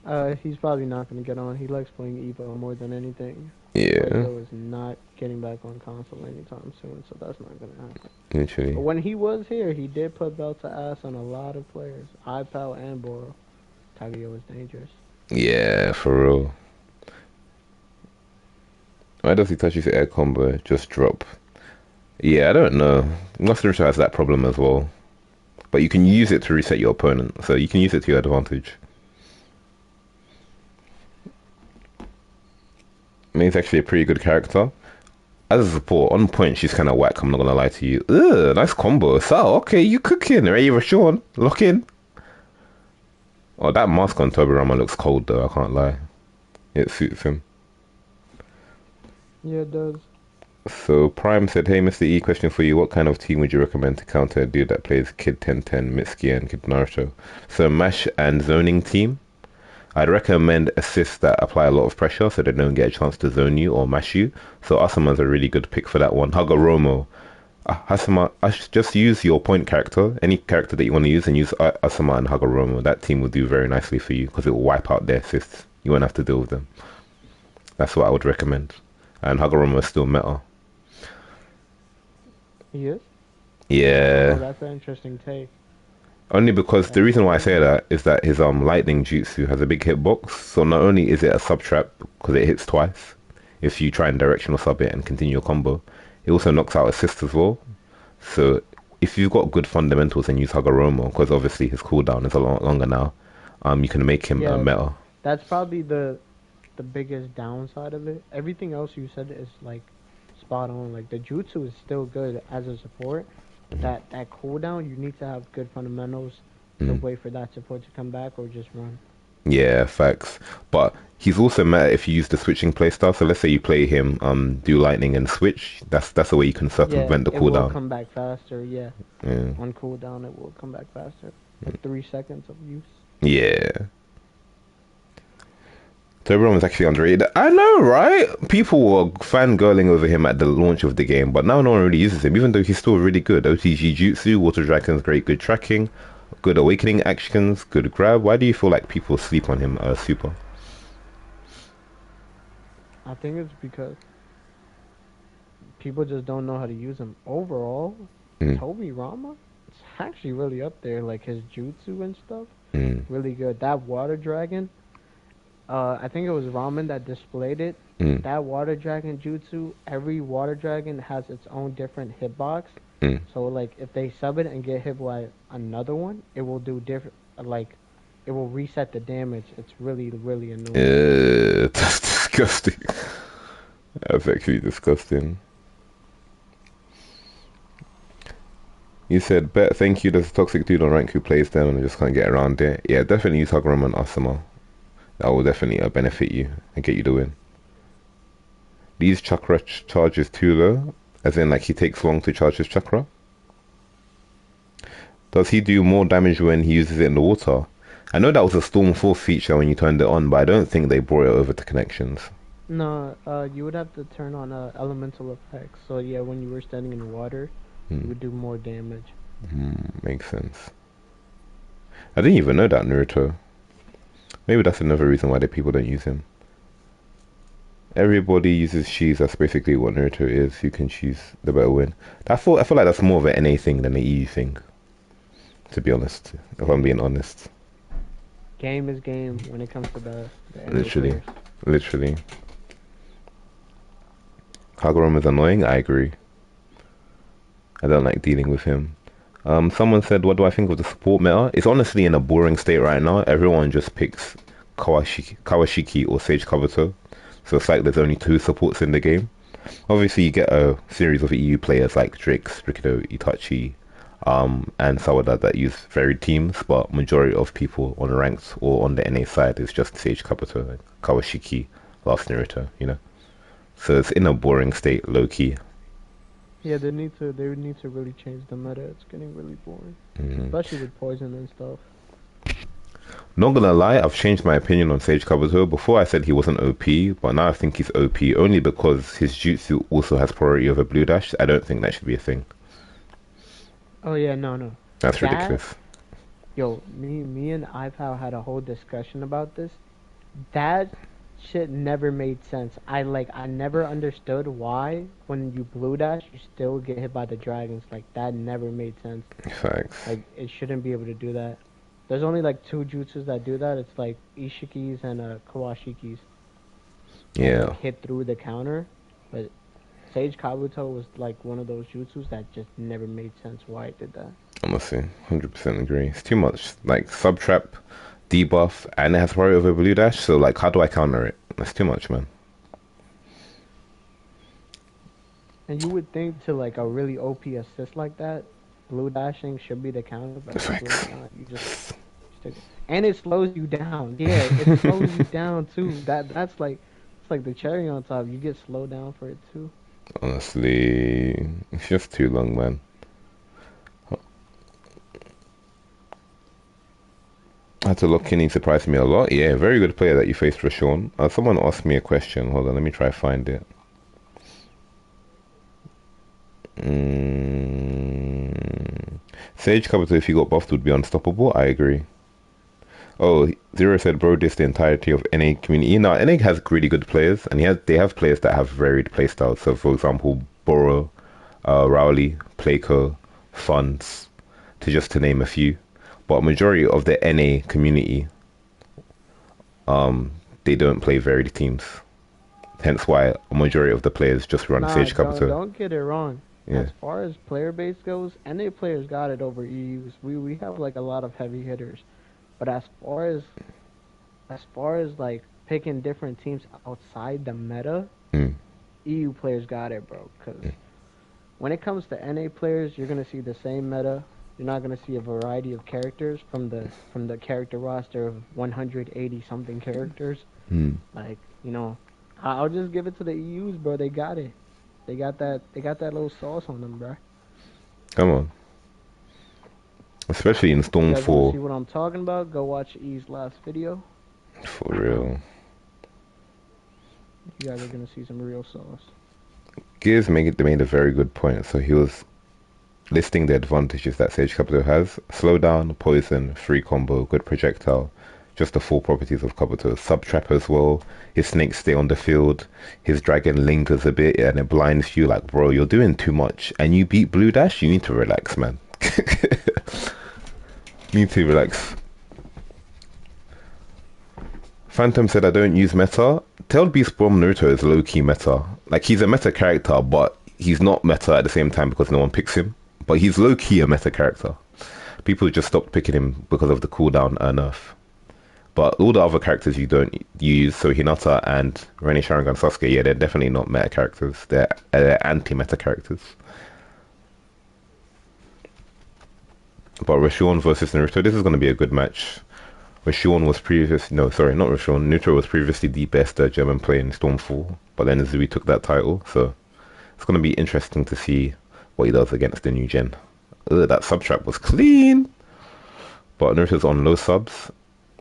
A: bad.
B: He's probably not gonna get on. He likes playing Evo more than anything.
A: Yeah,
B: Flaco is not getting back on console anytime soon, so that's not gonna happen. But
A: Literally.
B: when he was here, he did put belt to ass on a lot of players. iPal and Boro. Taguyo was dangerous.
A: Yeah, for real. Why does he touch his air combo just drop? Yeah, I don't know. Naruto has that problem as well. But you can use it to reset your opponent, so you can use it to your advantage. May's actually a pretty good character. As a support, on point, she's kind of whack, I'm not gonna lie to you. Ugh, nice combo. So, okay, you cooking. Ready for Sean? Lock in. Oh, that mask on Tobirama looks cold though, I can't lie. It suits him.
B: Yeah, it does.
A: So Prime said, "Hey, Mr. E, question for you. What kind of team would you recommend to counter a dude that plays Kid 1010, Mitsuki, and Kid Naruto?" So Mash and zoning team. I'd recommend assists that apply a lot of pressure so they don't get a chance to zone you or mash you. So Asama's a really good pick for that one. Hagoromo. Asama, just use your point character, any character that you want to use, and use Asama and Hagoromo. That team will do very nicely for you because it will wipe out their assists. You won't have to deal with them. That's what I would recommend. And Hagoromo is still meta.
B: He is? Oh,
A: Yeah.
B: that's an interesting take.
A: Only because the
B: That's
A: reason why I say
B: crazy.
A: that is that his lightning jutsu has a big hitbox. So not only is it a sub trap because it hits twice, if you try and directional sub it and continue your combo, it also knocks out assist as well. So if you've got good fundamentals and use Hagoromo, because obviously his cooldown is a lot longer now, you can make him a
B: Yeah,
A: meta.
B: that's probably the biggest downside of it. Everything else you said is like spot on. Like the jutsu is still good as a support, but that cooldown you need to have good fundamentals to
A: Mm.
B: wait for that support to come back or just run.
A: Yeah, facts. But he's also meta if you use the switching playstyle. So let's say you play him do lightning and switch. That's a way you can
B: Yeah,
A: circumvent the
B: it will
A: cooldown.
B: come back faster. Yeah,
A: Yeah.
B: on cooldown it will come back faster. Like 3 seconds of use.
A: Yeah. Toblerone was actually underrated. I know, right? People were fangirling over him at the launch of the game, but now no one really uses him, even though he's still really good. OTG Jutsu, Water Dragon's great, good tracking, good awakening actions, good grab. Why do you feel like people sleep on him, Super?
B: I think it's because people just don't know how to use him. Overall,
A: Mm,
B: Toby Rama, it's actually really up there. Like his jutsu and stuff,
A: mm,
B: really good. That water dragon, I think it was Ramen that displayed it.
A: mm,
B: That water dragon jutsu, every water dragon has its own different hitbox.
A: mm.
B: So like if they sub it and get hit by another one, it will do different. Like it will reset the damage. It's really annoying.
A: That's disgusting. That's actually disgusting. You said, bet, thank you, there's a toxic dude on rank who plays them and I just can't get around it. Yeah, definitely use Hagram and Asama. That will definitely benefit you and get you the win. These chakra charges too low, as in like he takes long to charge his chakra. Does he do more damage when he uses it in the water? I know that was a Storm Force feature when you turned it on, but I don't think they brought it over to connections.
B: No, you would have to turn on elemental effects. So yeah, when you were standing in water, you
A: Hmm.
B: would do more damage.
A: Makes sense. I didn't even know that Naruto. Maybe that's another reason why the people don't use him. Everybody uses cheese. That's basically what Naruto is. You can choose the better win. I feel like that's more of an NA thing than an EU thing. To be honest, if I'm being honest,
B: Game is game when it comes to the NA
A: literally,
B: players.
A: literally. Kagura is annoying. I agree. I don't like dealing with him. Someone said, "What do I think of the support meta?" It's honestly in a boring state right now. Everyone just picks Kawashiki or Sage Kabuto. So it's like there's only two supports in the game. Obviously, you get a series of EU players like Drix, Rikido, Itachi, and Sawada that use varied teams, but majority of people on the ranked or on the NA side is just Sage Kabuto and Kawashiki, last Naruto, you know. So it's in a boring state, low key.
B: Yeah, they would need to really change the meta. It's getting really boring,
A: Mm.
B: especially with poison and stuff.
A: Not gonna lie, I've changed my opinion on Sage Kabuto. Before I said he wasn't OP, but now I think he's OP only because his jutsu also has priority over Blue Dash. I don't think that should be a thing.
B: Oh yeah, no.
A: That's
B: That
A: ridiculous.
B: Yo, me and iPal had a whole discussion about this. That shit never made sense. I never understood why when you blue dash you still get hit by the dragons. Like that never made sense.
A: Facts.
B: Like it shouldn't be able to do that. There's only like two jutsus that do that. It's like Ishikis and Kawashikis that like
A: Yeah,
B: hit through the counter. But Sage Kabuto was like one of those jutsus that just never made sense why it did that.
A: honestly, 100% agree. It's too much. Like sub trap, debuff, and it has priority over blue dash. So like, how do I counter it? That's too much, man.
B: And you would think to like a really OP assist like that, blue dashing should be the counter, but it's really
A: Facts.
B: not. You just stick it. And it slows you down. Yeah, it slows you down too. That's like it's like the cherry on top. You get slowed down for it too.
A: Honestly, it's just too long, man. I had to look in. He surprised me a lot. Yeah, very good player that you faced, Rashawn. Someone asked me a question. Hold on, let me try find it. Mm. Sage Kabuto, if he got buffed, would be unstoppable. I agree. Oh, Zero said, bro, this the entirety of NA community. Now, NA has really good players, and they have players that have varied playstyles. So, for example, Boro, Rowley, Playco, Funds, to name a few. But majority of the NA community, um, they don't play varied teams. Hence why a majority of the players just run
B: Nah,
A: Sage
B: don't
A: Kabuto.
B: don't get it wrong.
A: Yeah.
B: As far as player base goes, NA players got it over EUs. We have like a lot of heavy hitters, but as far as like picking different teams outside the meta,
A: Mm.
B: EU players got it, bro. Because when it comes to NA players, you're gonna see the same meta. You're not gonna see a variety of characters from the character roster of 180 something characters.
A: Mm.
B: Like I'll just give it to the EUs, bro. They got it. They got that. They got that little sauce on them, bro.
A: Come on. Especially in
B: You
A: Storm
B: guys want to
A: 4.
B: see what I'm talking about? Go watch E's last video.
A: For real.
B: You guys are gonna see some real sauce.
A: Gears made a very good point. So he was listing the advantages that Sage Kabuto has: slowdown, poison, free combo, good projectile. Just the full properties of Kabuto. Sub trap as well. His snakes stay on the field. His dragon lingers a bit and it blinds you. Like, bro, you're doing too much. And you beat Blue Dash, you need to relax, man. Need to relax. Phantom said I don't use meta. Tailed Beast from Naruto is low-key meta. Like, he's a meta character, but he's not meta at the same time because no one picks him. But he's low-key a meta character. People just stopped picking him because of the cooldown nerf. But all the other characters you don't use, so Hinata and Ren Sharingan Sasuke, yeah, they're definitely not meta characters. They're anti-meta characters. But Rashawn versus Naruto, this is going to be a good match. Rashawn was previously, no, sorry, not Rashawn. Naruto was previously the best German player in Stormfall, but then Zui took that title, so it's going to be interesting to see what he does against the new gen. Ugh, that sub trap was clean, but Naruto's on low subs.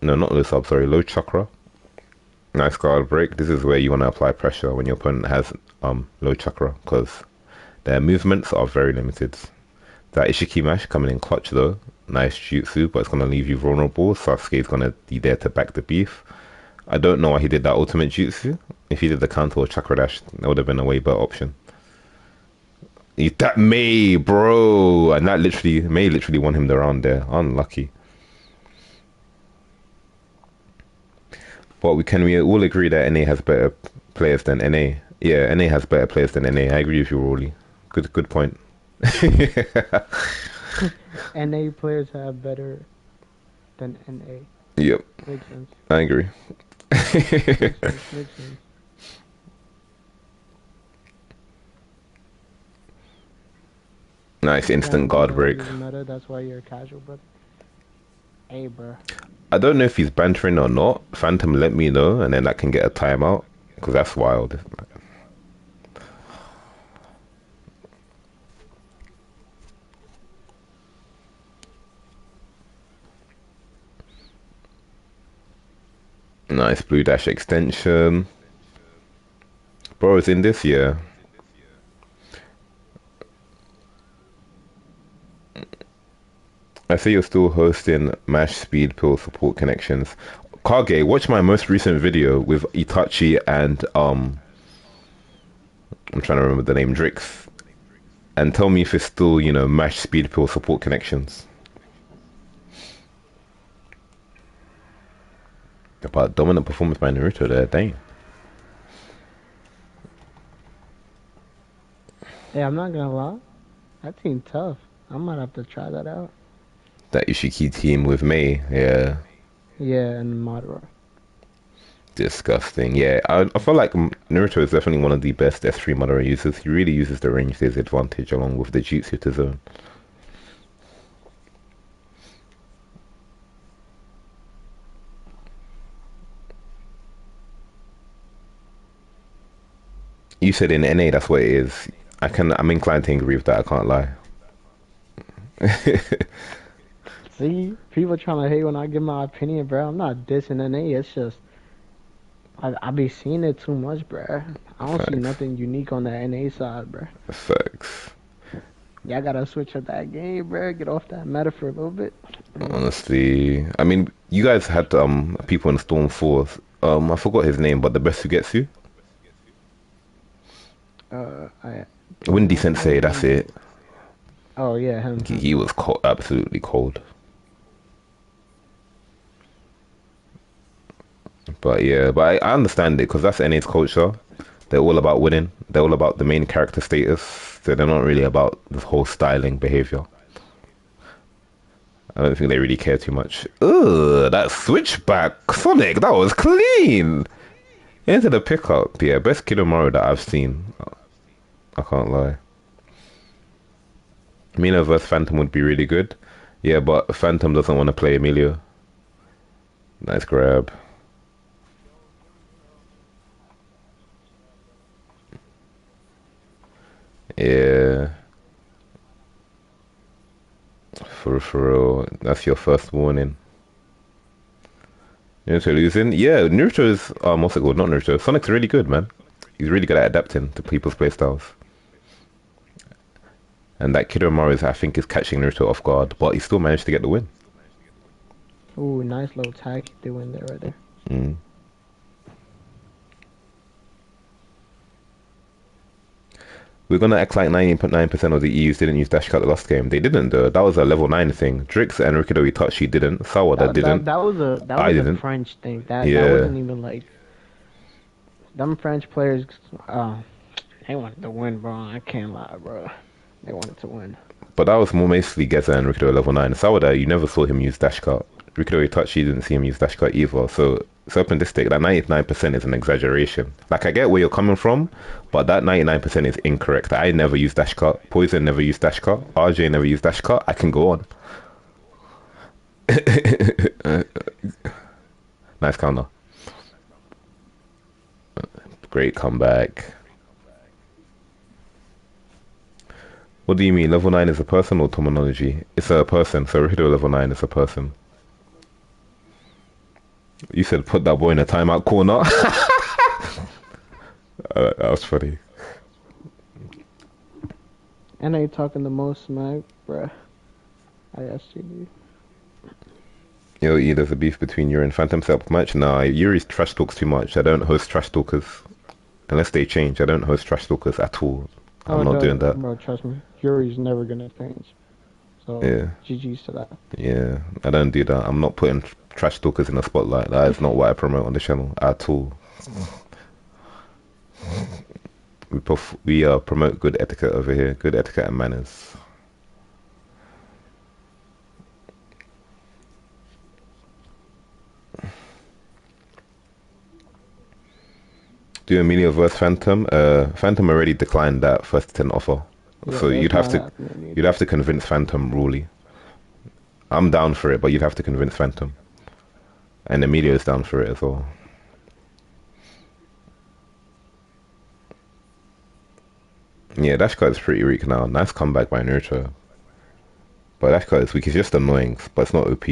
A: No, not low subs, sorry, low chakra. Nice guard break. This is where you want to apply pressure when your opponent has low chakra, because their movements are very limited. That Ishiki mash coming in clutch though. Nice jutsu, but it's going to leave you vulnerable. Sasuke's going to be there to back the beef. I don't know why he did that ultimate jutsu. If he did the counter or chakra dash, that would have been a way better option. That May, bro! And that May literally won him the round there. Unlucky. But we all agree that NA has better players than NA. Yeah, NA has better players than NA. I agree with you, Rawley. Good point.
B: NA players have better than NA.
A: Yep,
B: Makes sense.
A: I agree.
B: Makes sense. Makes sense.
A: Nice instant
B: Phantom
A: guard
B: says
A: break.
B: he's meta. That's why you're a casual, brother. Hey, bro.
A: I don't know if he's bantering or not. Phantom, let me know, and then I can get a timeout, because that's wild. Nice blue dash extension. Bro, it's in this year. I see you're still hosting Mash Speed Pill support connections. Kage, watch my most recent video with Itachi and I'm trying to remember the name, Drix, and tell me if it's still, mash speed pill support connections. About dominant performance by Naruto there, dang.
B: Hey, I'm not gonna lie. That team tough. I might have to try that out.
A: That Ishiki team with Mei, yeah,
B: Yeah, and Madara.
A: disgusting. Yeah, I feel like Naruto is definitely one of the best S3 Madara users. He really uses the range to his advantage along with the jutsu to zone. You said in NA that's what it is. I'm inclined to agree with that, I can't lie.
B: See, people trying to hate when I give my opinion, bro. I'm not dissing NA. It's just I be seeing it too much, bro. I don't see
A: Facts.
B: nothing unique on the NA side, bro.
A: Facts.
B: Y'all gotta switch up that game, bro. Get off that meta for a little bit.
A: Honestly, I mean, you guys had people in Storm Force. I forgot his name, but the best Sugetsu,
B: I
A: Windy
B: don't
A: Sensei.
B: know
A: That's
B: him.
A: it.
B: Oh yeah, him, him.
A: He was cold, absolutely cold. But yeah, but I understand it because that's NA's culture. They're all about winning. They're all about the main character status. So they're not really about this whole styling behavior. I don't think they really care too much. Ugh, that switchback Sonic, that was clean. Into the pickup, yeah, best Kidomaru that I've seen. I can't lie. Mina vs Phantom would be really good. Yeah, but Phantom doesn't want to play Emilio. Nice grab. Yeah, for real. That's your first warning. Naruto losing? Yeah, Naruto is what's it called? Not Naruto. Sonic's really good, man. He's really good at adapting to people's playstyles. And that Kidomaru is, I think, is catching Naruto off guard, but he still managed to get the win.
B: Ooh, nice little tag he threw in there right there.
A: Mm. We're gonna act like 99% of the EUs didn't use dash cut the last game. They didn't though. That was a level 9 thing. Drix and Rikido Itachi didn't. Sawada didn't.
B: That
A: I
B: was a
A: didn't.
B: French thing. That
A: Yeah.
B: wasn't even like them French players. They wanted to win, bro. I can't lie, bro. They wanted to win.
A: But that was more basically Geza and Rikido level 9. Sawada, you never saw him use dash cut. Rikido Itachi didn't see him use dash cut either. So Serpentistic, that 99% is an exaggeration. Like, I get where you're coming from, but that 99% is incorrect. I never used dash cut. Poison never used dash cut. RJ never used dash cut. I can go on. Nice counter. Great comeback. What do you mean? Level 9 is a person or terminology? It's a person. So Rikido level 9 is a person. You said put that boy in a timeout corner. That was funny.
B: And they talking the most smack, bro. I asked you, dude.
A: Yo, E, there's a beef between Yuri and Phantom set up match. Nah, Yuri's trash talks too much. I don't host trash talkers. Unless they change, I don't host trash talkers at all. I'm
B: Oh
A: not
B: no,
A: doing that.
B: bro. Trust me, Yuri's never gonna change. So
A: Yeah,
B: GG's to that.
A: yeah. I don't do that. I'm not putting trash talkers in the spotlight. That is not what I promote on the channel at all. We promote good etiquette over here. Good etiquette and manners. Do Emilio versus Phantom. Phantom already declined that first 10 offer,
B: Yeah,
A: so
B: that's not happening
A: you'd
B: either.
A: have to convince Phantom Ruley. I'm down for it, but you'd have to convince Phantom, and Emilio's down for it as well. Yeah, Dash Cut is pretty weak now. Nice comeback by Naruto, but Dash Cut is weak. It's just annoying, but it's not OP.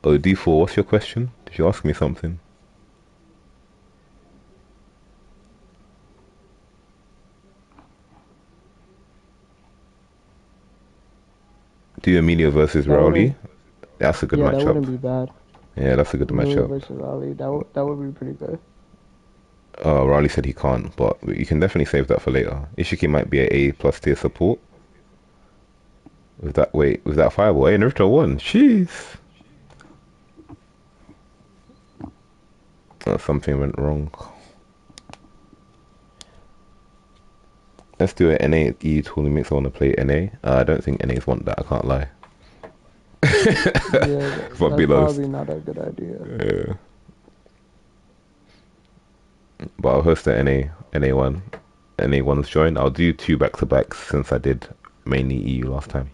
A: Oh, D4, what's your question? Did you ask me something? Do Emilio versus
B: So
A: Rowley? That's a good
B: Yeah, that
A: matchup.
B: wouldn't be bad.
A: Yeah, that's a good
B: Amelia
A: matchup.
B: versus Ali. That would be pretty good.
A: Riley said he can't, but you can definitely save that for later. Ishiki might be a A plus tier support. With that fireball, hey, Naruto won. Jeez. Something went wrong. Let's do an NA EU tournament. I want to play NA. I don't think NAs want that. I can't lie.
B: Yeah,
A: If I'm
B: that's
A: being honest.
B: probably not a good idea.
A: Yeah. But I'll host the NA one. NA one's join. I'll do two back to backs since I did mainly EU last time.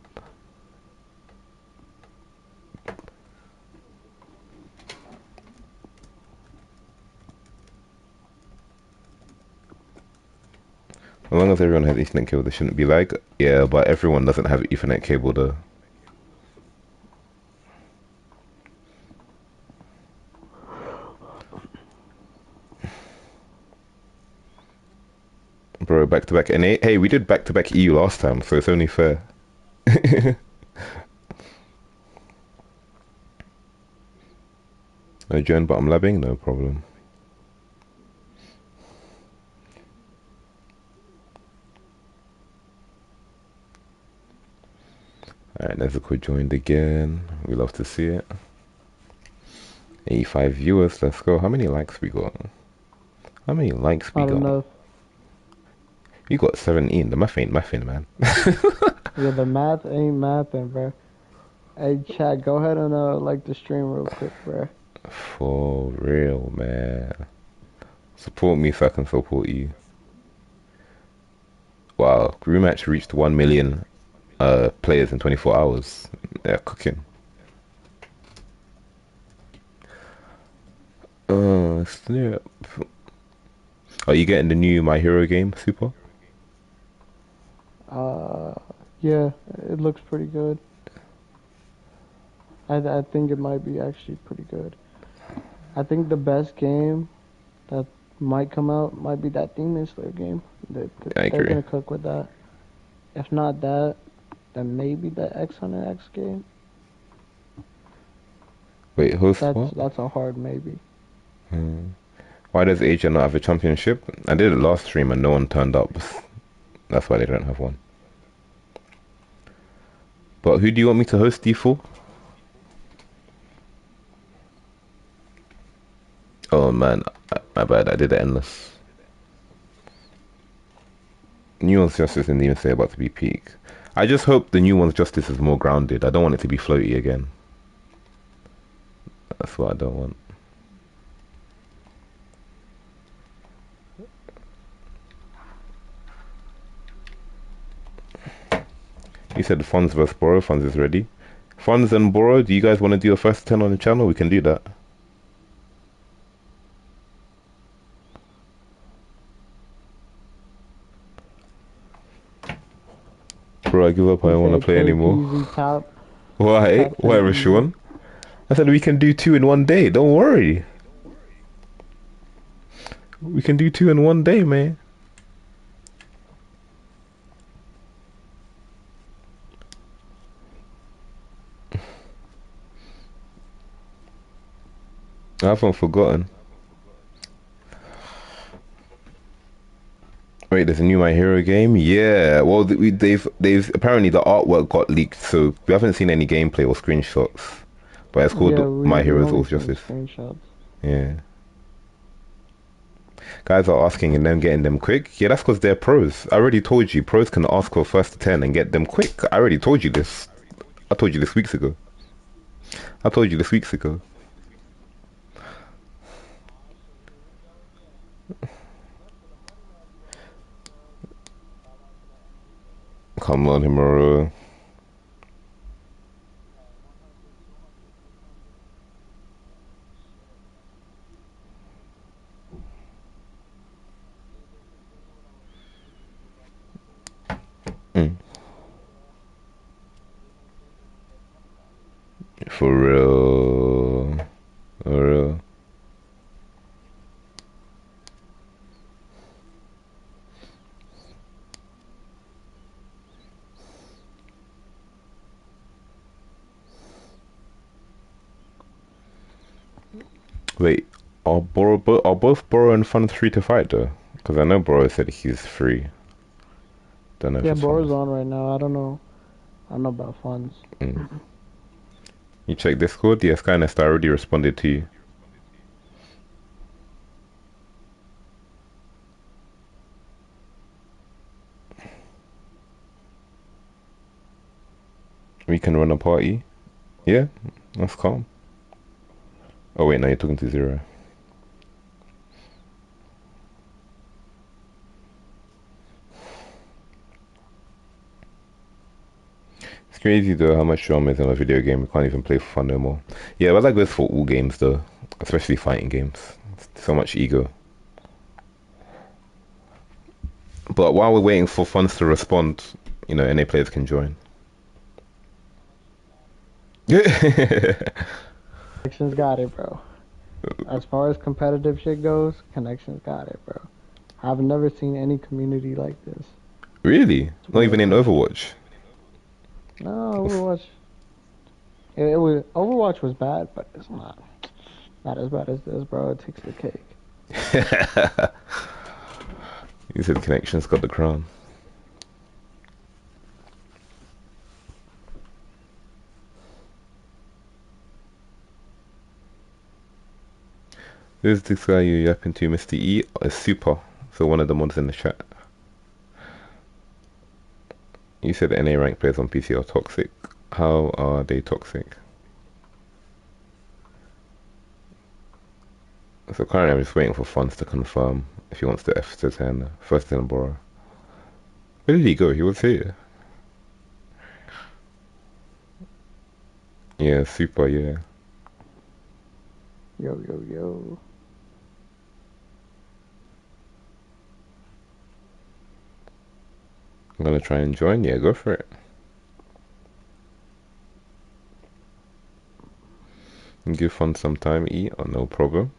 A: As long as everyone has Ethernet cable, there shouldn't be lag. Yeah, but everyone doesn't have Ethernet cable though. Bro, back to back NA. Hey, we did back to back EU last time, so it's only fair. No join, but I'm labbing, no problem. Alright, Nezuko joined again. We love to see it. 85 viewers, let's go. How many likes we got? How many likes we
B: I don't
A: got?
B: know.
A: You got 17. The math ain't mathing, man.
B: Yeah, the math ain't mathing, bro. Hey, chat, go ahead and like the stream real quick, bro.
A: For real, man. Support me so I can support you. Wow, rematch reached 1 million players in 24 hours. They're cooking. Snap. Are you getting the new My Hero game, Super?
B: Uh, yeah, it looks pretty good. I think it might be actually pretty good. I think the best game that might come out might be that Demon Slayer game.
A: I
B: They're
A: agree.
B: gonna cook with that. If not that, then maybe the X Hunter X game.
A: Wait, host
B: That's
A: what?
B: that's a hard maybe.
A: Why does Asia not have a championship? I did it last stream and no one turned up. That's why they don't have one. But who do you want me to host you for? Oh man, my bad. I did it endless. New One's Justice didn't even say about to be peak. I just hope the New One's Justice is more grounded. I don't want it to be floaty again. That's what I don't want. You said Funds versus Borrow. Funds is ready. Funds and Borrow, do you guys want to do a first 10 on the channel? We can do that. Bro, I give up. I
B: He
A: don't want to
B: said
A: play anymore.
B: KPZ
A: Why?
B: top
A: Why,
B: 10 easy.
A: Rashawn? I said we can do two in one day. Don't worry. We can do two in one day, man. I haven't forgotten. Wait, there's a new My Hero game? Yeah. Well, they've apparently the artwork got leaked, so we haven't seen any gameplay or screenshots. But it's
B: Yeah,
A: called My
B: we
A: Hero's
B: only
A: All
B: seen the
A: Justice.
B: screenshots.
A: Yeah. Guys are asking and then getting them quick. Yeah, that's because they're pros. I already told you, pros can ask for first to 10 and get them quick. I already told you this. I told you this weeks ago. I told you this weeks ago. Come on, Himuro. Mm. For real. For real. Wait, are both Boro and Fun's free to fight though? Because I know Boro said he's free. Don't know if
B: Yeah,
A: it's Fun's.
B: Boru's on right now. I don't know. I don't know about funds.
A: Mm. You check Discord? Yeah, Skynest, I already responded to you. We can run a party. Yeah, that's calm. Oh wait, no, you're talking to Zero. It's crazy though how much drama is in a video game. We can't even play for fun no more. Yeah, but that goes for all games though, especially fighting games. So much ego. But while we're waiting for funds to respond, NA players can join.
B: Connections got it, bro. As far as competitive shit goes, Connections got it, bro. I've never seen any community like this.
A: Really? Not
B: Swear,
A: even in
B: bro.
A: Overwatch.
B: No, Overwatch. It was Overwatch was bad, but it's not as bad as this, bro. It takes the cake.
A: You said connections got the crown. Who's this guy you yapping to, Mr. E? Is Super. So one of the mods in the chat. You said NA rank players on PC are toxic. How are they toxic? So currently I'm just waiting for Funds to confirm if he wants the F to 10 first in Borough. Where did he go? He was here. Yeah, Super, yeah.
B: Yo, yo, yo.
A: I'm gonna try and join. Yeah, go for it. And give Funds some time, E. Oh, no problem.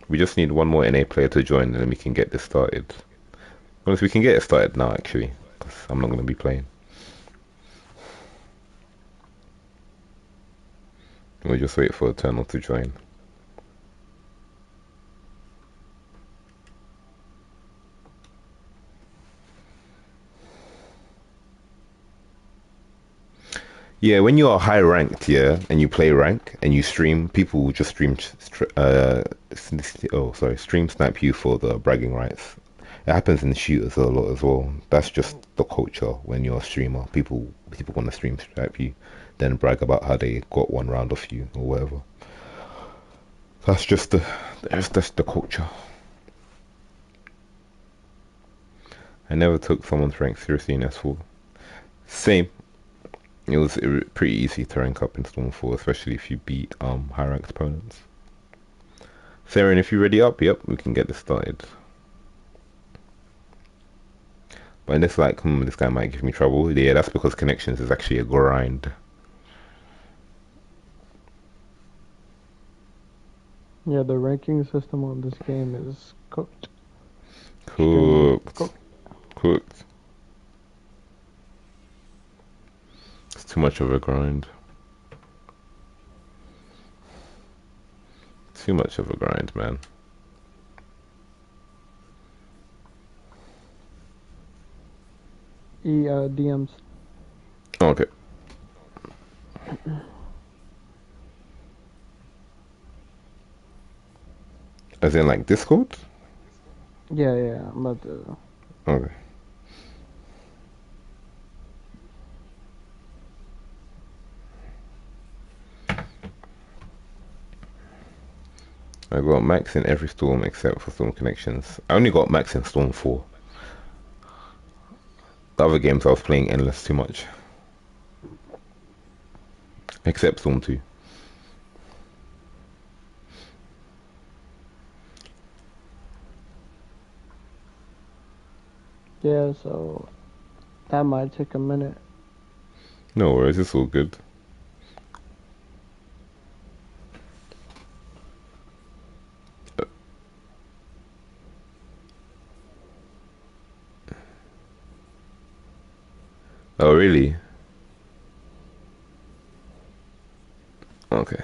A: We just need one more NA player to join and then we can get this started. Honestly, we can get it started now actually, because I'm not going to be playing. We'll just wait for Eternal to join. Yeah, when you are high ranked, yeah, and you play rank and you stream, people will just stream snipe you for the bragging rights. It happens in shooters a lot as well. That's just the culture when you're a streamer. People want to stream snipe you, then brag about how they got one round off you or whatever. That's the culture. I never took someone's rank seriously in S4. Same. It was pretty easy to rank up in Storm 4, especially if you beat high ranked opponents. Saren, if you're ready up, yep, we can get this started. But in this this guy might give me trouble. Yeah, that's because connections is actually a grind.
B: Yeah, the ranking system on this game is cooked. Extremely
A: Cooked.
B: cooked.
A: Cooked. It's too much of a grind. Too much of a grind, man.
B: DMs.
A: Okay. As in like Discord?
B: Yeah, I'm about to.
A: Okay. I got max in every storm except for storm connections. I only got max in storm 4. The other games I was playing endless too much. Except storm 2.
B: Yeah, so that might take a minute.
A: No worries, it's all good. Oh really? Okay.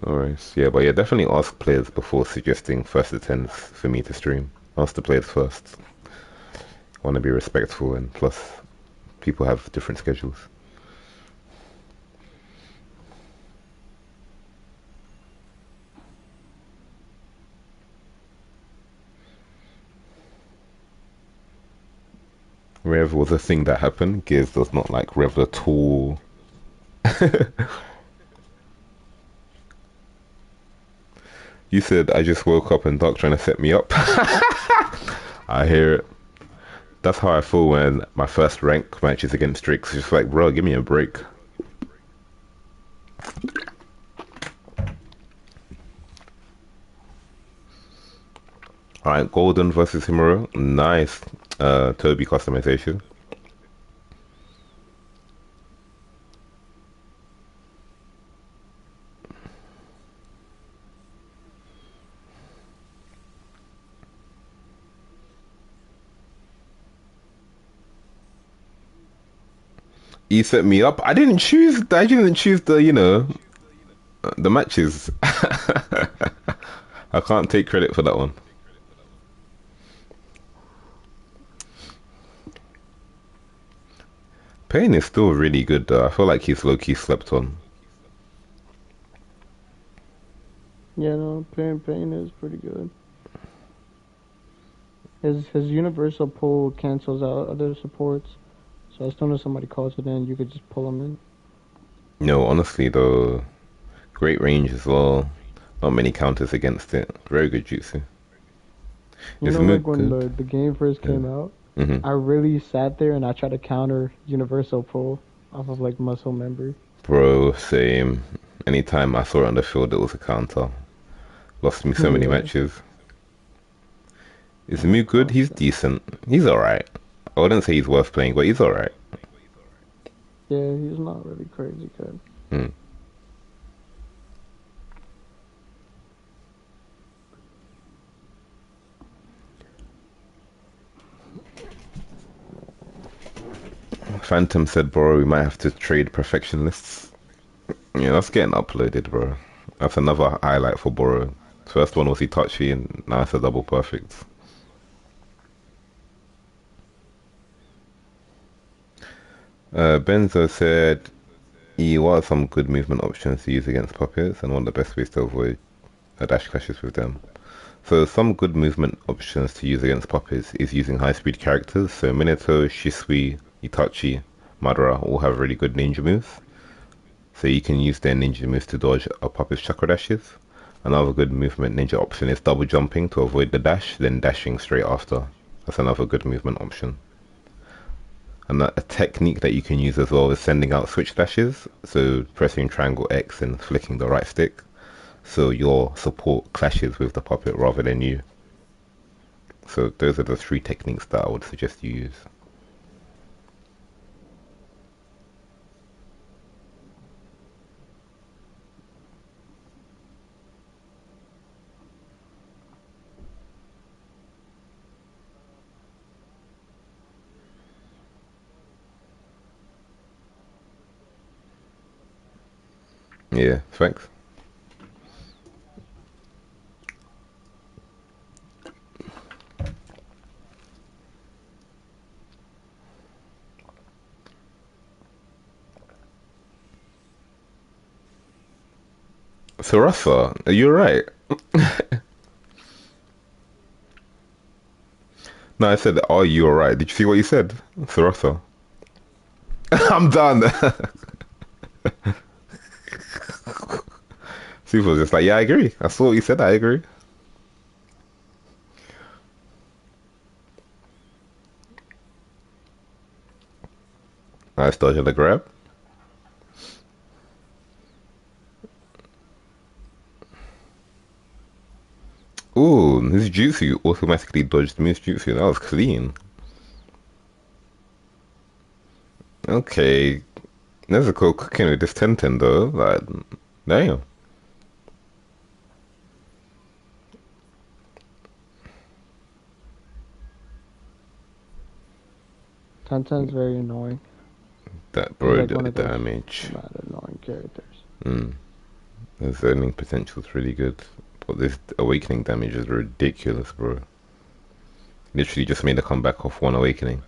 A: No worries. Yeah, but yeah, definitely ask players before suggesting first attempts for me to stream. Ask the players first. Want to be respectful, and plus, people have different schedules. Rev was a thing that happened. Gears does not like Rev at all. You said I just woke up and Doc trying to set me up. I hear it. That's how I feel when my first rank matches against Drakes. It's just like, bro, give me a break. Alright, Golden versus Himuro. Nice. Toby customization. He set me up. I didn't choose the matches. I can't take credit for that one. Payne is still really good though. I feel like he's low key slept on.
B: Yeah, no, Pain is pretty good. His universal pull cancels out other supports, so as soon as somebody calls it in, you could just pull them in.
A: No, honestly though, great range as well. Not many counters against it. Very good jutsu.
B: You
A: Is
B: know, like
A: Mook
B: when
A: good?
B: the game first
A: Yeah.
B: came out,
A: hmm
B: I really sat there and I tried to counter universal pull off of like muscle memory.
A: Bro, same. Anytime I saw it on the field, it was a counter. Lost me so many
B: Yeah,
A: matches. Is
B: that's
A: Mook good? He's
B: constant.
A: decent. He's alright. I wouldn't say he's worth playing, but he's alright.
B: Yeah, he's not really crazy good.
A: Hmm. Phantom said, bro, we might have to trade perfection lists. Yeah, that's getting uploaded, bro. That's another highlight for Boro. First one was Itachi, and now it's a double perfect. Benzo said, what are some good movement options to use against puppets, and what are the best ways to avoid dash clashes with them? So some good movement options to use against puppets is using high-speed characters. So Minato, Shisui, Itachi, Madara all have really good ninja moves. So you can use their ninja moves to dodge a puppet's chakra dashes. Another good movement ninja option is double jumping to avoid the dash, then dashing straight after. That's another good movement option. And a technique that you can use as well is sending out switch dashes. So pressing triangle X and flicking the right stick. So your support clashes with the puppet rather than you. So those are the three techniques that I would suggest you use. Yeah, thanks. Sarasa, you're right. No, I said, are you alright? Did you see what you said? Sarasa. I'm done. Super was just like, yeah, I agree. I saw what you said, I agree. Nice dodge on the grab. Ooh, this jutsu automatically dodged Moose Jutsu. That was clean. Okay. Nezuko cooking with this Tenten though. Like, damn.
B: Tantan's very annoying.
A: That
B: He's
A: bro
B: like one
A: did
B: of those
A: damage.
B: mad annoying characters.
A: Mm. The zoning potential is really good, but this awakening damage is ridiculous, bro. Literally just made a comeback off one awakening.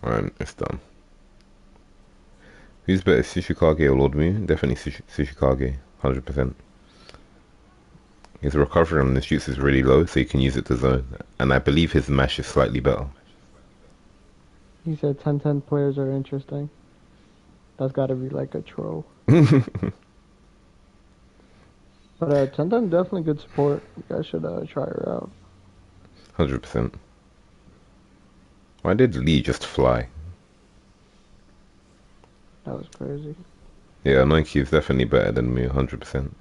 A: Alright, it's done. Who's better, Tsuchikage or Lord Mu? Definitely Tsuchikage, 100%. His recovery on the shoots is really low, so you can use it to zone. And I believe his mash is slightly better.
B: He said 10-10 players are interesting. That's gotta be like a troll. But 10-10 definitely good support. You guys should try her out.
A: 100%. Why did Lee just fly?
B: That was crazy.
A: Yeah, Nike is definitely better than me, 100%.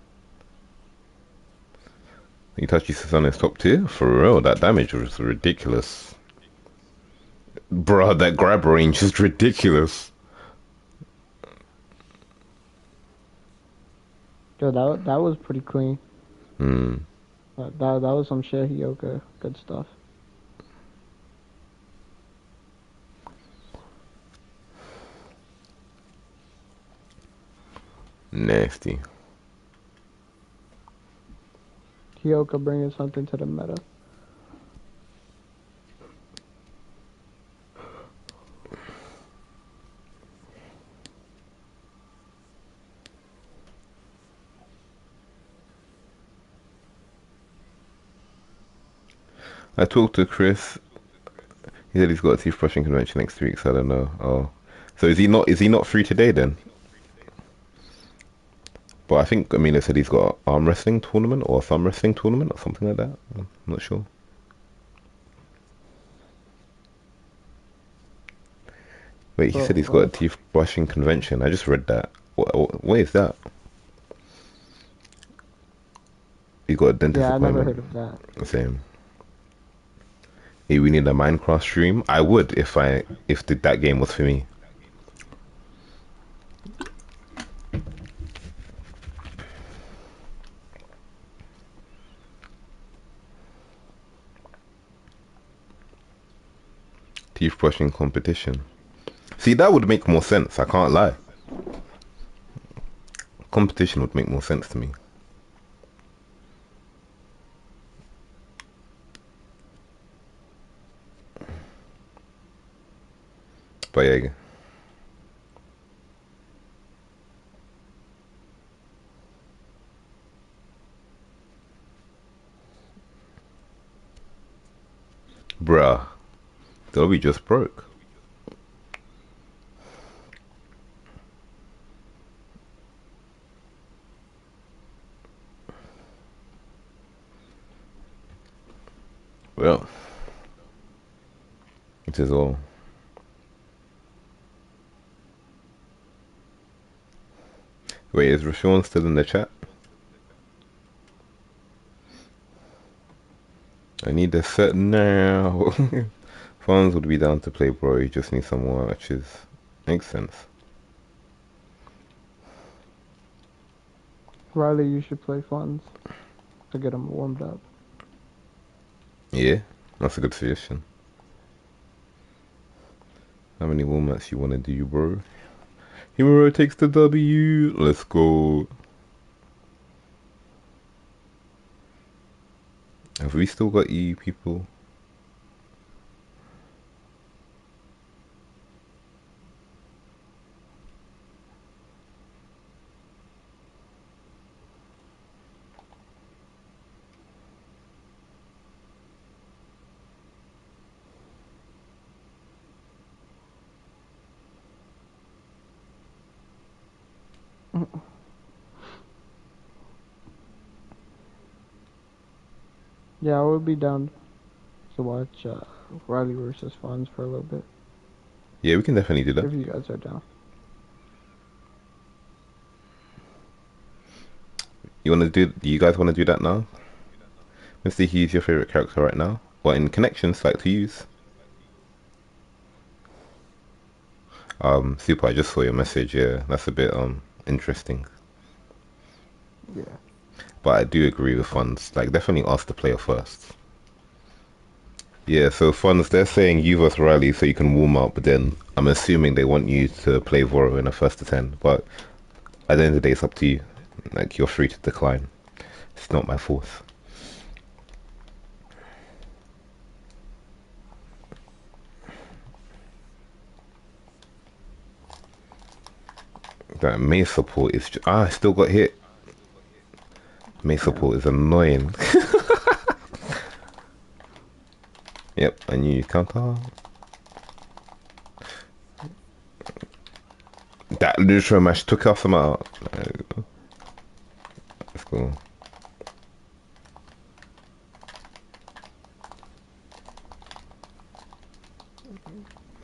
A: Itachi Susane's top tier? For real, that damage was ridiculous. Bruh, that grab range is ridiculous.
B: Yo, that was pretty clean.
A: Hmm.
B: That was some shit, Hyoka. Good stuff.
A: Nasty.
B: Hyoka bringing something to the meta.
A: I talked to Chris. He said he's got a teeth brushing convention next week, so I don't know. Oh. So is he not free today then? But I think Amina said he's got an arm wrestling tournament or a thumb wrestling tournament or something like that. I'm not sure. Wait, he said he's got a
B: What?
A: teeth brushing convention. I just read that. What is that? He's got a dentist
B: Yeah, I never heard
A: appointment.
B: of that.
A: Same. Hey, we need a Minecraft stream. I would if that game was for me. Teeth brushing competition. See, that would make more sense. I can't lie. Competition would make more sense to me. But yeah. Bruh. Dobby just broke. Well, it is all. Wait, is Rashawn still in the chat? I need a set now. Fans would be down to play, bro. You just need some more matches. Makes sense.
B: Riley, you should play funds to get them warmed up.
A: Yeah, that's a good suggestion. How many warm-ups you want to do, bro? Hero takes the W. Let's go. Have we still got EU people?
B: Yeah, I would be down to watch Riley versus Funds for a little bit
A: Yeah, we can definitely do that.
B: if you guys are down.
A: Do you guys want to do that now? Mr. Hughes, your favorite character right now? What in connections like to use? Super, I just saw your message. Yeah, that's a bit interesting.
B: Yeah.
A: But I do agree with funds. Like, definitely ask the player first. Yeah, so funds, they're saying you versus Riley so you can warm up, but then I'm assuming they want you to play Voro in a first to 10. But at the end of the day, it's up to you. Like, you're free to decline. It's not my force. That May support is... I still got hit. May
B: Yeah.
A: support is annoying. Yep, I knew you counter. That neutral match took us out. Let's go.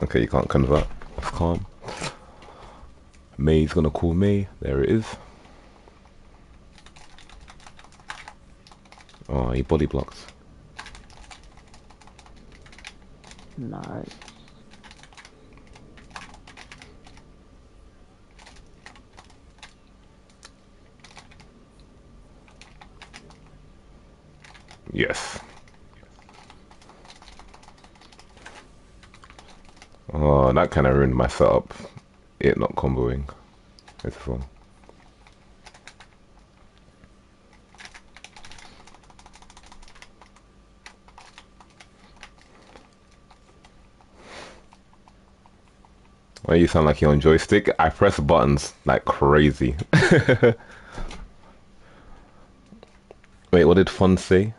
A: Okay, you can't convert. That's calm. May's gonna call May. There it is. Oh, he body blocks.
B: Nice.
A: Yes. Oh, that kind of ruined my setup. It not comboing. It's fun. Why you sound like you're on joystick? I press buttons like crazy. Wait, what did Fun say?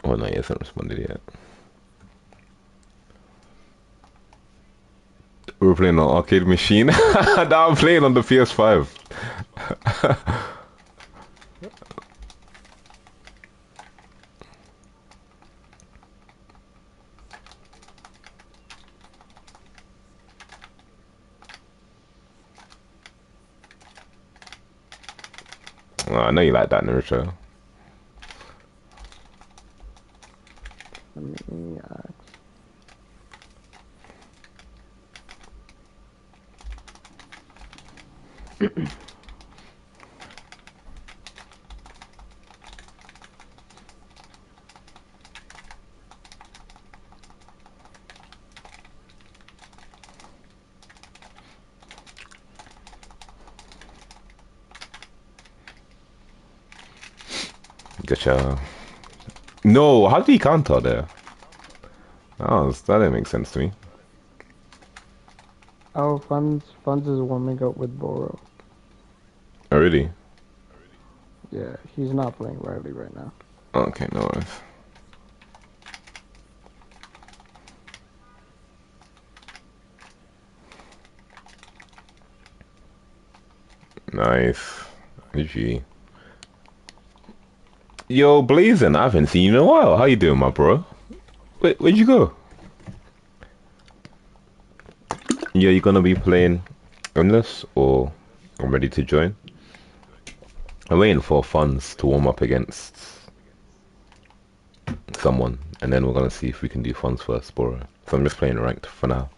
A: Oh no, he hasn't responded yet. We're playing on arcade machine. Now I'm playing on the PS5. Oh, I know you like that, Naruto.
B: Let me
A: Gotcha. No, how did he counter there? Oh, that didn't make sense to me.
B: Oh, Funds is warming up with Boro.
A: Oh, really?
B: Yeah, he's not playing Riley right now.
A: Okay, no worries. Nice. GG. Yo, Blazing, I haven't seen you in a while. How you doing, my bro? Where'd you go? Yeah, you gonna be playing Endless or I'm ready to join? I'm waiting for funds to warm up against someone, and then we're gonna see if we can do funds first, bro. So I'm just playing ranked for now.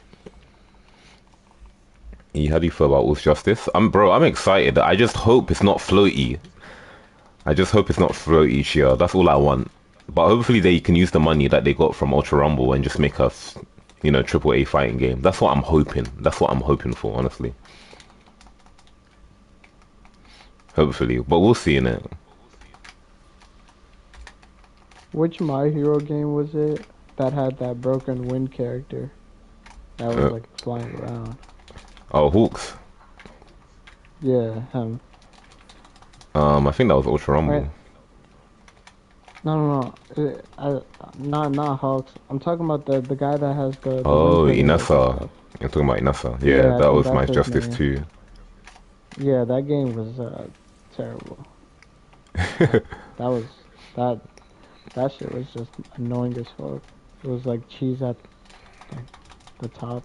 A: E, how do you feel about Wolves Justice? I'm excited. I just hope it's not floaty. I just hope it's not floaty each year. That's all I want. But hopefully they can use the money that they got from Ultra Rumble and just make us, triple A fighting game. That's what I'm hoping. That's what I'm hoping for, honestly. Hopefully, but we'll see in it.
B: Which My Hero game was it that had that broken wind character that was
A: Uh,
B: like flying around?
A: oh, Hawks.
B: Yeah, him.
A: I think that was Ultra
B: Wait,
A: Rumble.
B: not Hawks. I'm talking about the guy that has the wind
A: Oh,
B: privilege and
A: Inessa.
B: stuff.
A: You're talking about Inessa. Yeah,
B: Yeah, I
A: that
B: think
A: was my
B: that's his
A: Justice
B: name.
A: too.
B: Yeah, that game was terrible. That that was that that shit was just annoying as fuck. It was like cheese at like the top.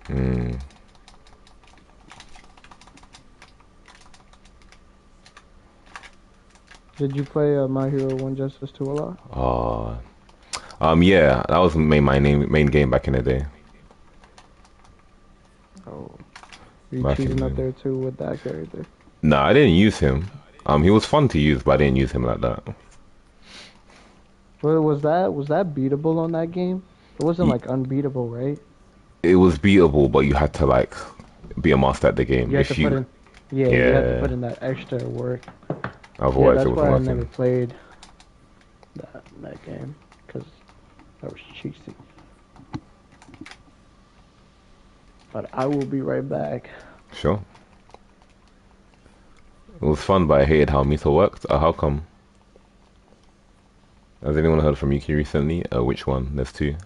A: Mm.
B: Did you play My Hero One Justice 2 a lot?
A: Uh, yeah, that was my main game back in the day.
B: Oh, were you
A: Back in
B: cheesing
A: the
B: up
A: day.
B: there too with that character?
A: Nah, I didn't use him. He was fun to use, but I didn't use him like that.
B: Well, was that beatable on that game? It wasn't
A: Y-
B: like unbeatable, right?
A: It was beatable, but you had to like be a master at the game.
B: You had to
A: If
B: put
A: you,
B: in, yeah, you had to put
A: yeah,
B: in that extra work. Yeah,
A: otherwise it
B: that's
A: wasn't
B: why I never
A: working.
B: played that game because that was cheesy. But I will be right back.
A: Sure, it was fun, but I hated how Meta worked. How come? Has anyone heard from Yuki recently? Which one? There's two.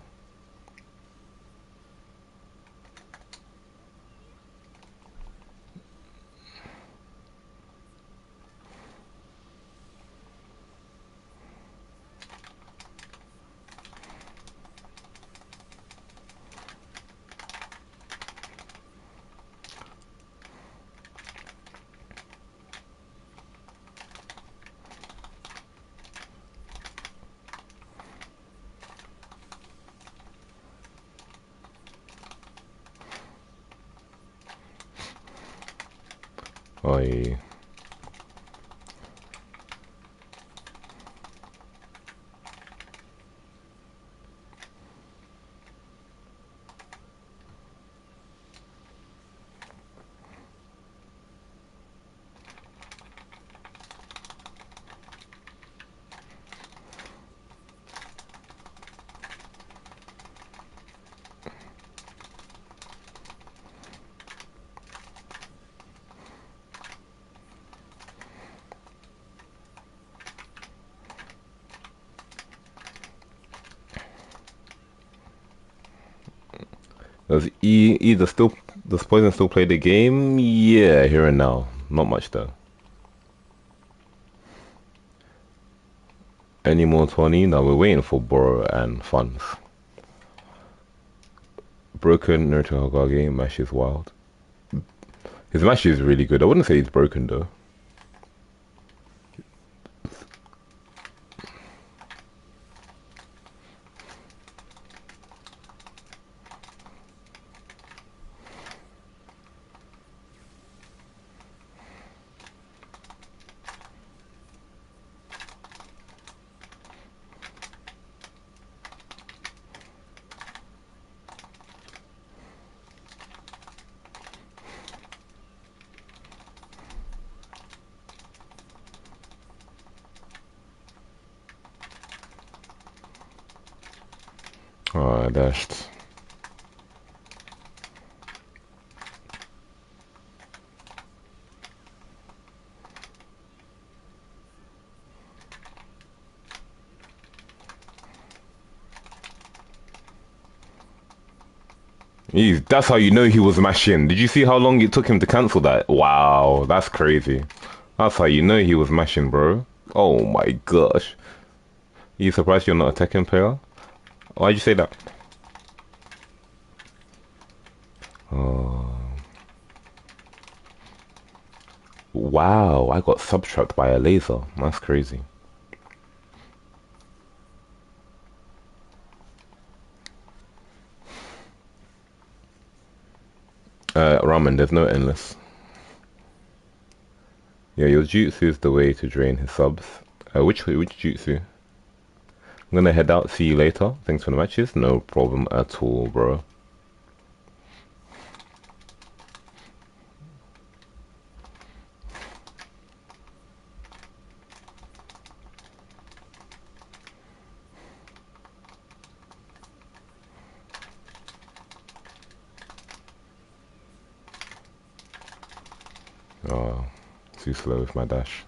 A: Oh, yeah. Does either still does Poison still play the game? Yeah, here and now. Not much though. Any more 20? No, we're waiting for Boro and funds. Broken Naruto Hokage, Mash is wild. His Mash is really good. I wouldn't say he's broken though. Oh, I dashed. That's how you know he was mashing. Did you see how long it took him to cancel that? Wow, that's crazy. That's how you know he was mashing, bro. Oh my gosh. You surprised you're not a Tekken player? Why'd you say that? Oh, wow, I got subtracked by a laser. That's crazy. Ramen, there's no endless. Yeah, your jutsu is the way to drain his subs. Which jutsu? I'm gonna head out. See you later. Thanks for the matches. No problem at all, bro. Oh, too slow with my dash.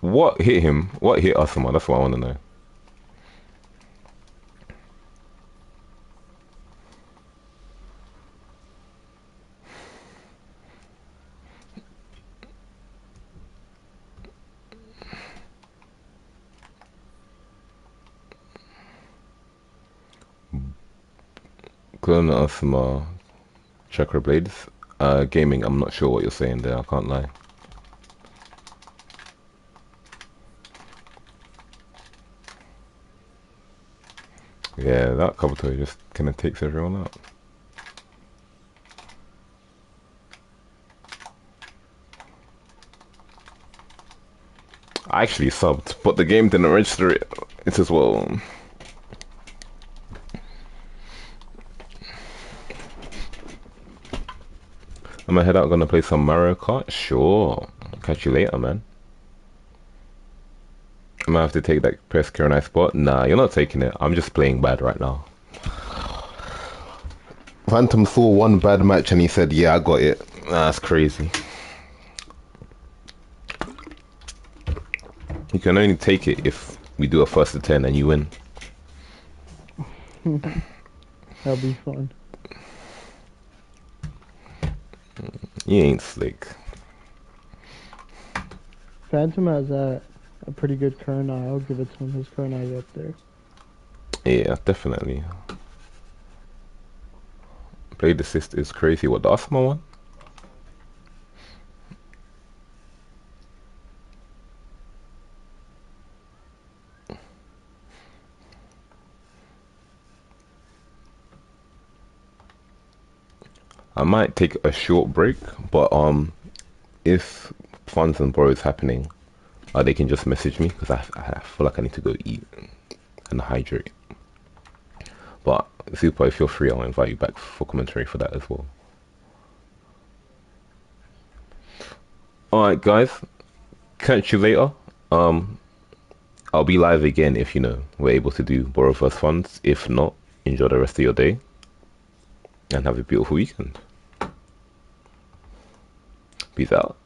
A: What hit him? What hit Asuma? That's what I want to know. Clone Asuma, Chakra Blades. Gaming, I'm not sure what you're saying there. I can't lie. Yeah, that Kabuto just kind of takes everyone out. I actually subbed, but the game didn't register it. It's as well. I'm gonna head out, gonna play some Mario Kart. Sure. Catch you later, man. I'm gonna have to take that press Karen spot. Nah, you're not taking it. I'm just playing bad right now. Phantom saw one bad match and he said, "Yeah, I got it." That's crazy. You can only take it if we do a first to 10 and you win.
B: That'll be fun.
A: You ain't slick.
B: Phantom has a pretty good current eye. I'll give it to him. His current eye up there.
A: Yeah, definitely. Blade assist is crazy. What, the Asuma one? I might take a short break, but if funds and borrow is happening, they can just message me because I feel like I need to go eat and hydrate. But Super, if you're free, I'll invite you back for commentary for that as well. Alright guys, catch you later. I'll be live again if we're able to do borrow first funds. If not, enjoy the rest of your day and have a beautiful weekend. Peace out.